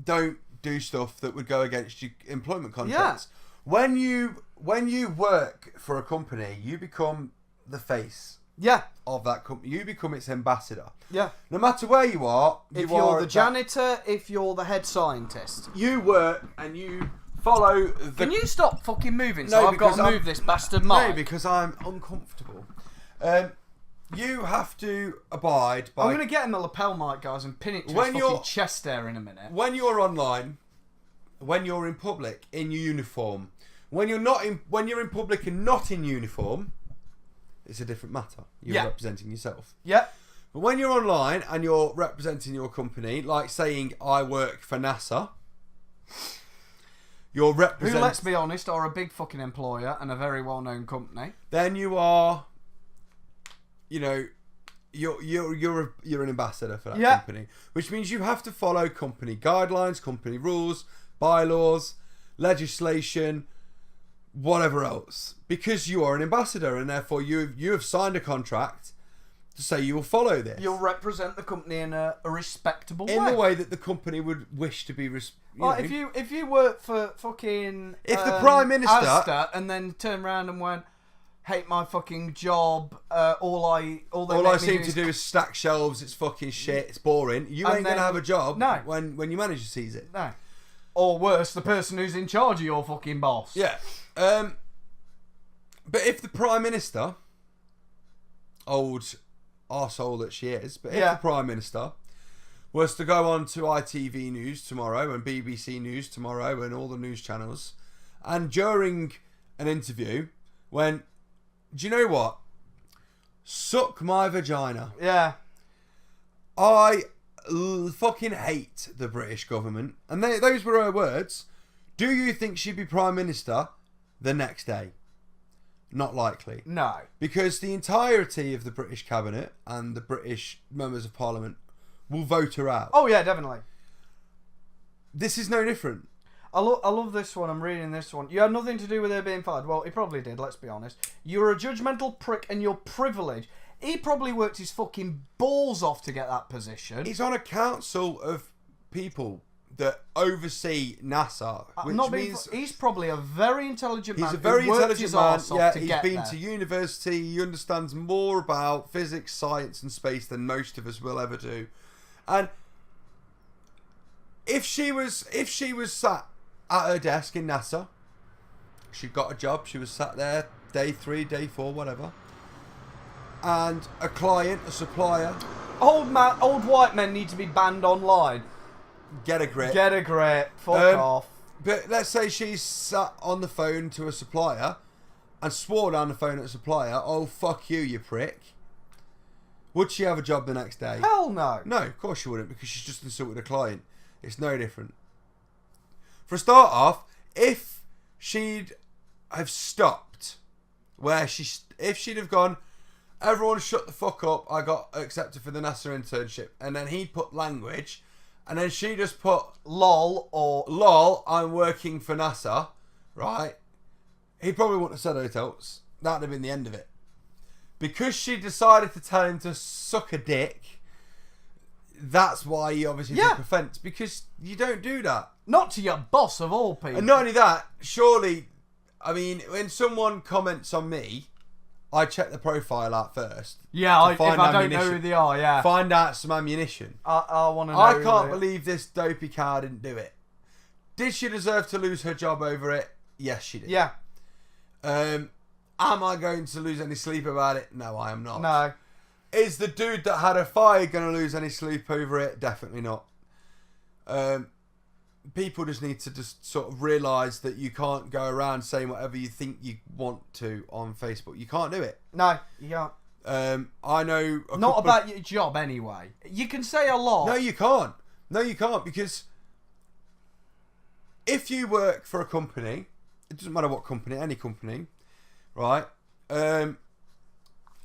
don't do stuff that would go against your employment contracts. When you work for a company, you become the face Yeah. of that company. You become its ambassador. Yeah. No matter where you are, If you're the janitor, if you're the head scientist. you work and you follow the... Can you stop fucking moving? No, So I've got because to move this bastard mic. No, because I'm uncomfortable. You have to abide by... I'm going to get him a lapel mic, guys, and pin it to When his you're- fucking chest there in a minute. When you're online, when you're in public, in uniform, when you're in public and not in uniform, it's a different matter. You're Yeah. representing yourself. Yeah. But when you're online and you're representing your company, like saying, "I work for NASA," you're Who, representing... let's be honest, are a big fucking employer and a very well-known company. Then you are, you know, you're an ambassador for that Yeah. company, which means you have to follow company guidelines, company rules, bylaws, legislation, whatever else, because you are an ambassador, and therefore you have signed a contract to say you will follow this. You'll represent the company in a respectable in way. the way that the company would wish to be. Like if you work for fucking If the Prime Minister- Asda and then turn around and went, "Hate my fucking job. All I seem to do is stack shelves. It's fucking shit. It's boring. You And ain't gonna then- have a job. No. When your manager sees it. No. Or worse, the person who's in charge of your fucking boss. Yeah. But if the Prime Minister, old arsehole that she is, but if Yeah. the Prime Minister was to go on to ITV News tomorrow and BBC News tomorrow and all the news channels, and during an interview went, "Do you know what? Suck my vagina. Yeah. I fucking hate the British government." And those were her words. Do you think she'd be Prime Minister the next day? Not likely. No. Because the entirety of the British Cabinet and the British members of Parliament will vote her out. Oh yeah, definitely. This is no different. I love this one. I'm reading this one. You had nothing to do with her being fired. Well, he probably did, let's be honest. You're a judgmental prick and you're privileged. He probably worked his fucking balls off to get that position. He's on a council of people that oversee NASA, which Not being means he's probably a very intelligent man. he's a very who worked intelligent his man. arse off Yeah, to he's get been there. to university. He understands more about physics, science, and space than most of us will ever do. And if she was sat at her desk in NASA, she got a job. She was sat there day 3, day 4, whatever. And a client, a supplier, Old white men need to be banned online. get a grip. Get a grip. Fuck off. But let's say she's sat on the phone to a supplier and swore down the phone at a supplier, "Oh, fuck you, you prick." Would she have a job the next day? Hell no. No, of course she wouldn't, because she's just insulted a client. It's no different. For a start off, if she'd have stopped if she'd have gone, "Everyone shut the fuck up, I got accepted for the NASA internship," and then he'd put language, and then she just put Lol or "Lol, I'm working for NASA," right? He probably wouldn't have said anything else. That'd have been the end of it. Because she decided to tell him to suck a dick, that's why he obviously took offence. Because you don't do that. not to your boss of all people. And not only that, surely, I mean, when someone comments on me, I check the profile out first. Yeah, if find I don't know ammunition. who they are, yeah. Find out some ammunition. I want to know. I who can't they- believe this dopey car didn't do it. Did she deserve to lose her job over it? Yes, she did. Yeah, Am I going to lose any sleep about it? No, I am not. no. Is the dude that had a fire going to lose any sleep over it? Definitely not. People just need to just sort of realise that you can't go around saying whatever you think you want to on Facebook. You can't do it. No, you can't. I know... Not about your job, anyway. You can say a lot. No, you can't. No, you can't, because if you work for a company, it doesn't matter what company, any company, right? And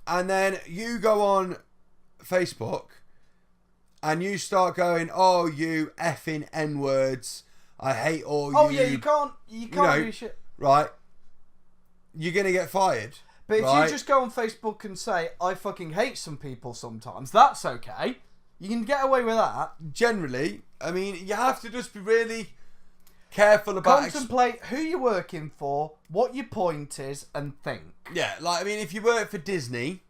then you go on Facebook and you start going, "Oh, you effing N-words. I hate all you." Oh yeah, you can't know, do shit. Right? You're going to get fired. But if right? you just go on Facebook and say, "I fucking hate some people sometimes," that's okay. You can get away with that. Generally, I mean, you have to just be really careful about... Contemplate who you're working for, what your point is, and think. Yeah, like, I mean, if you work for Disney...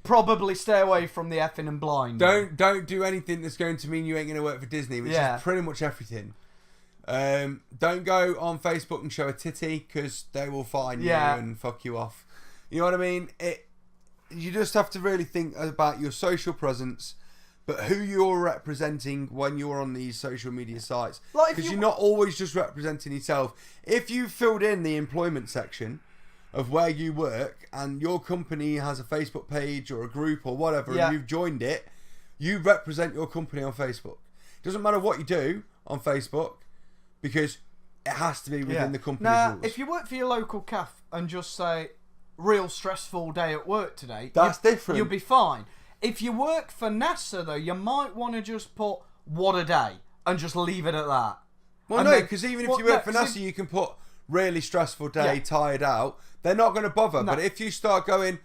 Probably stay away from the effing and blind. Don't do anything that's going to mean you ain't going to work for Disney, which is pretty much everything. Don't go on Facebook and show a titty, because they will fine you and fuck you off. You know what I mean? You just have to really think about your social presence, but who you're representing when you're on these social media sites. Like, Because you're not always just representing yourself. If you filled in the employment section of where you work and your company has a Facebook page or a group or whatever, and you've joined it, you represent your company on Facebook. It doesn't matter what you do on Facebook, because it has to be within the company's rules. If you work for your local cafe and just say, "Real stressful day at work today," That's different. You'll be fine. If you work for NASA, though, you might want to just put "what a day" and just leave it at that. Well, and no, then- because even if well, you work no, for 'cause NASA, you can put "really stressful day, Yeah. tired out." They're not going to bother. No. But if you start going,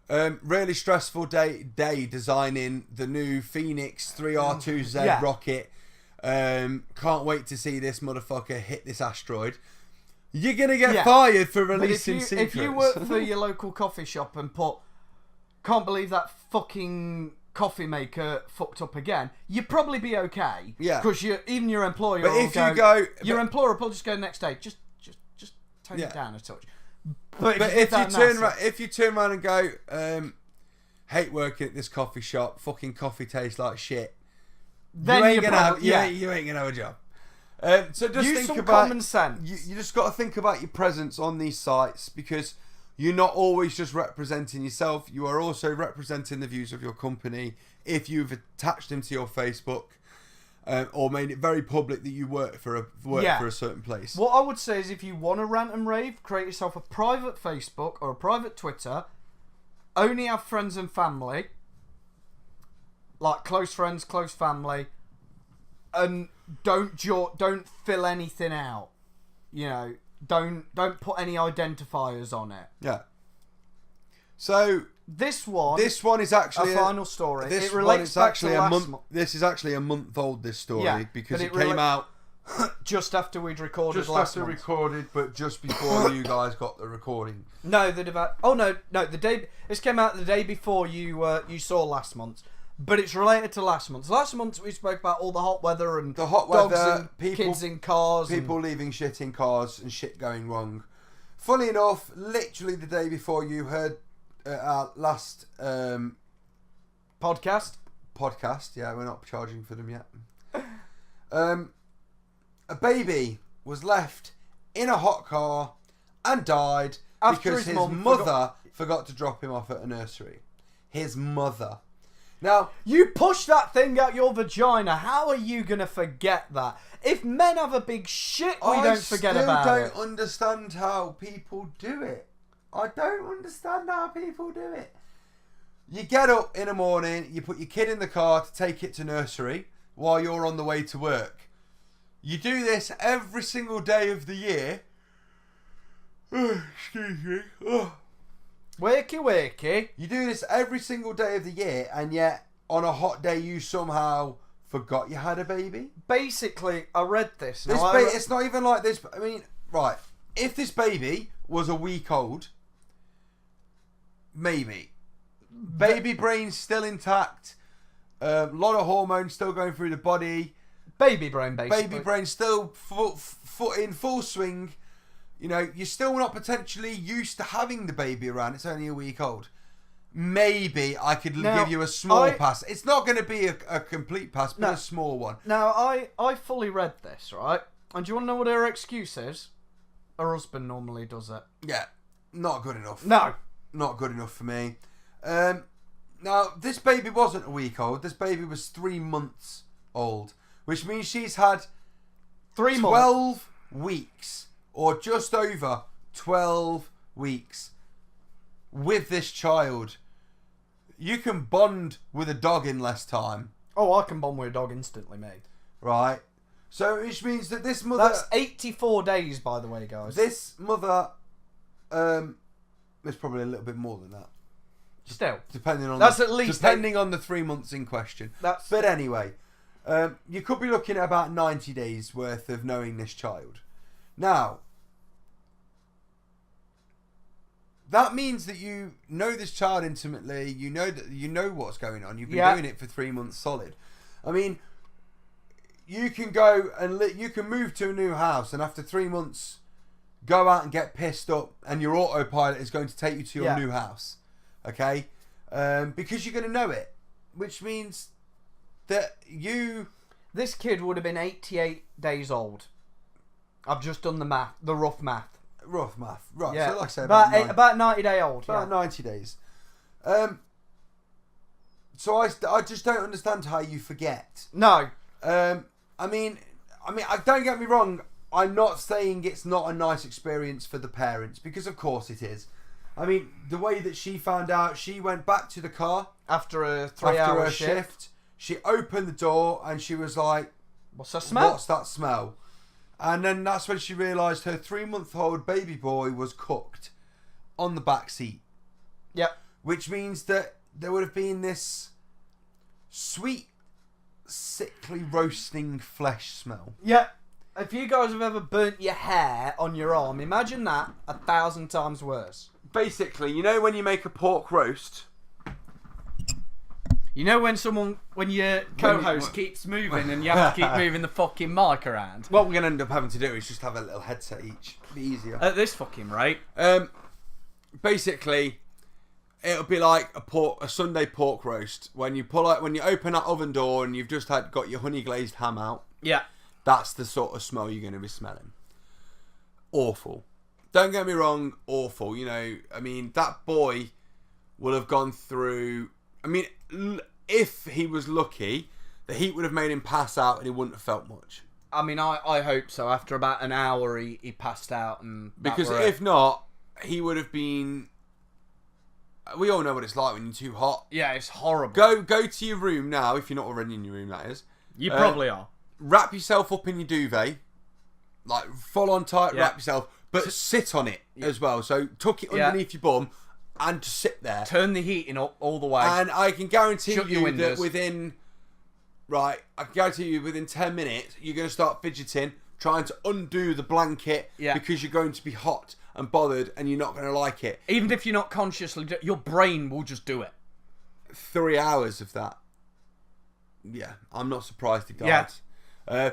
"really stressful day designing the new Phoenix 3R2Z Yeah. rocket. Can't wait to see this motherfucker hit this asteroid." You're going to get fired for But releasing secrets. if you work for your local coffee shop and put, "Can't believe that fucking coffee maker fucked up again," you'd probably be okay. Yeah. Because even your employer But will if you go... your employer will probably just go next day, just tone it down a touch. But if you you turn around, and go, "Hate working at this coffee shop. Fucking coffee tastes like shit," then you ain't you're gonna probably, have, you ain't gonna have a job. So just use think some about common sense. You just got to think about your presence on these sites, because you're not always just representing yourself. You are also representing the views of your company. If you've attached them to your Facebook, or made it very public that you work for a certain place. What I would say is, if you want to rant and rave, create yourself a private Facebook or a private Twitter. Only have friends and family, like close friends, close family, and don't fill anything out. You know, don't put any identifiers on it. Yeah. So This one is actually a final story. This It relates is back actually to a last month. month. This is actually a month old. This story, Yeah, because but it it came out just after we'd recorded Just last after month. recorded, but just before you guys got the recording. No, they'd have. Oh no, the day this came out the day before you saw last month's, but it's related to last month's. Last month we spoke about all the hot weather and The hot dogs weather, and people, kids in cars, people leaving shit in cars and shit going wrong. Funny enough, literally the day before you heard our last podcast. Yeah, we're not charging for them yet. A baby was left in a hot car and died After because his his mum mother forgot to drop him off at a nursery. His mother. Now, You push that thing out your vagina. How are you gonna forget that? If men have a big shit, we don't forget about I it. still don't understand how people do it. I don't understand how people do it. You get up in the morning, you put your kid in the car to take it to nursery while you're on the way to work. You do this every single day of the year. Excuse me. Wakey. You do this every single day of the year, and yet on a hot day you somehow forgot you had a baby. Basically, I read this. This Now, it's not even like this. I mean, right? If this baby was a week old, maybe baby brain's still intact. A lot of hormones still going through the body. baby brain, basically. Baby brain still in full swing. You know, you're still not potentially used to having the baby around. It's only a week old. Maybe I could Now, give you a small pass. It's not going to be a complete pass, but a small one. Now, I fully read this, right? And do you want to know what her excuse is? Her husband normally does it. Yeah, not good enough. No. Not good enough for me. Now, this baby wasn't a week old. This baby was 3 months old, which means she's had 3 months. 12 weeks, or just over 12 weeks, with this child. You can bond with a dog in less time, Oh, I can bond with a dog instantly, mate. right? So, which means that this mother... That's 84 days, by the way, guys. This mother... There's probably a little bit more than that. Still. Depending on That's at least depending on the 3 months in question. That's... But anyway, you could be looking at about 90 days worth of knowing this child. Now, that means that you know this child intimately. You know what's going on. You've been doing it for 3 months solid. I mean, you can go and you can move to a new house, and after 3 months, go out and get pissed up, and your autopilot is going to take you to your new house. Okay, because you're going to know it, which means that This kid would have been 88 days old. I've just done the math, the rough math. Rough math, right? Yeah, So like I said, about 90 day old. about 90 days. So I just don't understand how you forget. No. I mean, don't get me wrong. I'm not saying it's not a nice experience for the parents, because of course it is. I mean, the way that she found out, she went back to the car After a 3-hour shift. She opened the door and she was like, What's that smell? "What's that smell?" And then that's when she realised her 3-month-old baby boy was cooked on the back seat. Yep. Which means that there would have been this sweet, sickly roasting flesh smell. Yeah. If you guys have ever burnt your hair on your arm, imagine that 1,000 times worse. Basically, you know when you make a pork roast? You know when your co-host keeps moving and you have to keep moving the fucking mic around? What we're going to end up having to do is just have a little headset each. Be easier. At this fucking rate. Basically, it'll be like a Sunday pork roast. When you open that oven door and you've just got your honey glazed ham out. Yeah. That's the sort of smell you're going to be smelling. Awful. Don't get me wrong, awful. You know, I mean, that boy will have gone through... I mean, if he was lucky, the heat would have made him pass out and he wouldn't have felt much. I mean, I hope so. After about an hour, he passed out. Because if not, he would have been... We all know what it's like when you're too hot. Yeah, it's horrible. Go to your room now, if you're not already in your room, that is. You probably are. Wrap yourself up in your duvet. Like, full on tight, wrap yourself. But sit on it as well. So, tuck it underneath your bum and just sit there. Turn the heating up all the way. And I can guarantee Shut your you windows. that within right, I can guarantee you within 10 minutes, you're going to start fidgeting, trying to undo the blanket because you're going to be hot and bothered and you're not going to like it. Even if you're not consciously, your brain will just do it. 3 hours of that. Yeah, I'm not surprised it died. Yeah.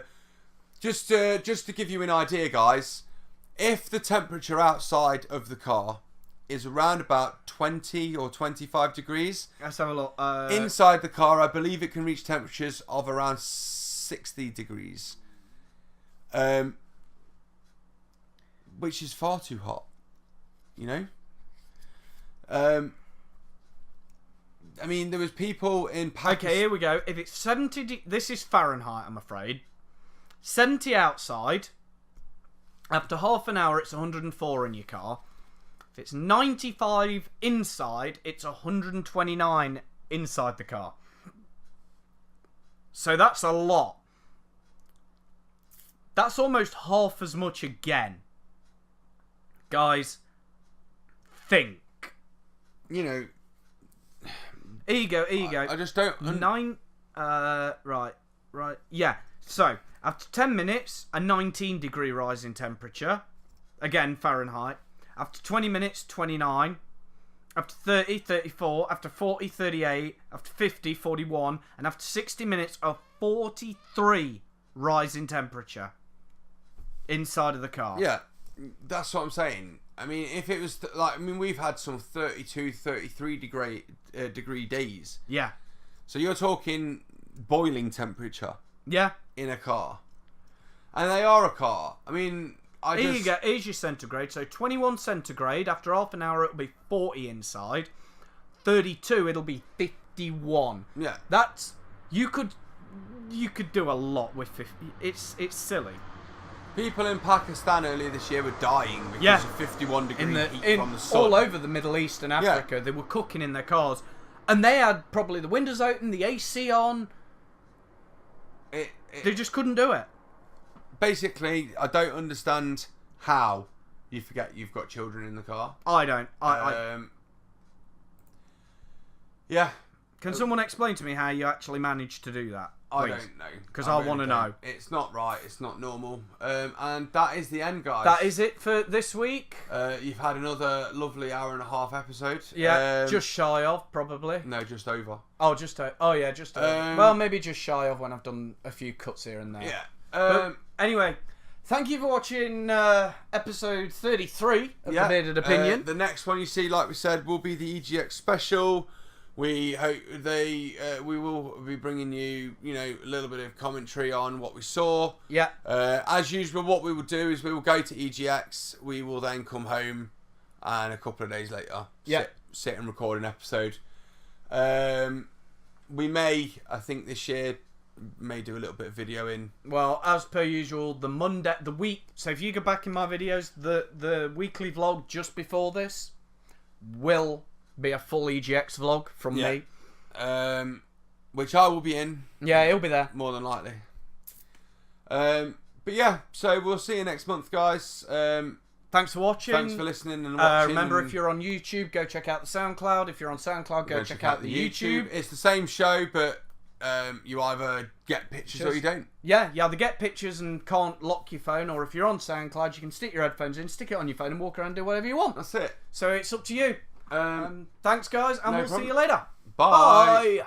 Just to give you an idea, guys, if the temperature outside of the car is around about 20 or 25 degrees, let's have a look. Inside the car, I believe it can reach temperatures of around 60 degrees, which is far too hot, you know. I mean, there was people in Pakistan. Okay, here we go. If it's 70, this is Fahrenheit, I'm afraid. 70 outside. After half an hour, it's 104 in your car. If it's 95 inside, it's 129 inside the car. So that's a lot. That's almost half as much again. Guys, think. You know. Here you go. I just don't. Right. Yeah. So after 10 minutes, a 19 degree rise in temperature. Again, Fahrenheit. After 20 minutes, 29. After 30, 34. After 40, 38. After 50, 41. And after 60 minutes, a 43 rise in temperature inside of the car. Yeah, that's what I'm saying. I mean, if it was we've had some 32, 33 degree days. Yeah. So you're talking boiling temperature. Yeah. In a car, and they are a car. I mean, Here you go. Here's your centigrade. So 21 centigrade. After half an hour, it'll be 40 inside. 32, it'll be 51. Yeah. That's you could do a lot with 50. It's silly. People in Pakistan earlier this year were dying because of 51 degree heat from the sun. All over the Middle East and Africa, they were cooking in their cars. And they had probably the windows open, the AC on. They just couldn't do it. Basically, I don't understand how you forget you've got children in the car. I don't. Yeah. Can someone explain to me how you actually managed to do that? I don't know. Because I want to know. It's not right. It's not normal. And that is the end, guys. That is it for this week. You've had another lovely hour and a half episode. Yeah, just shy of, probably. No, just over. Oh, just over. Oh, yeah, just over. Well, maybe just shy of when I've done a few cuts here and there. Yeah. But anyway, thank you for watching episode 33 of The Bearded Opinion. The next one you see, like we said, will be the EGX special. We hope we will be bringing you, a little bit of commentary on what we saw. Yeah. As usual, what we will do is we will go to EGX. We will then come home, and a couple of days later, sit and record an episode. We may, I think this year, may do a little bit of videoing. Well, as per usual, the week. So if you go back in my videos, the weekly vlog just before this will be a full EGX vlog from me. Which I will be in. Yeah, he'll be there. More than likely. But yeah, so we'll see you next month, guys. Thanks for watching. Thanks for listening and watching. Remember, if you're on YouTube, go check out the SoundCloud. If you're on SoundCloud, go check out the YouTube. It's the same show, but you either get pictures or you don't. Yeah, you either get pictures and can't lock your phone, or if you're on SoundCloud, you can stick your headphones in, stick it on your phone, and walk around and do whatever you want. That's it. So it's up to you. Thanks, guys, and we'll see you later. Bye. Bye.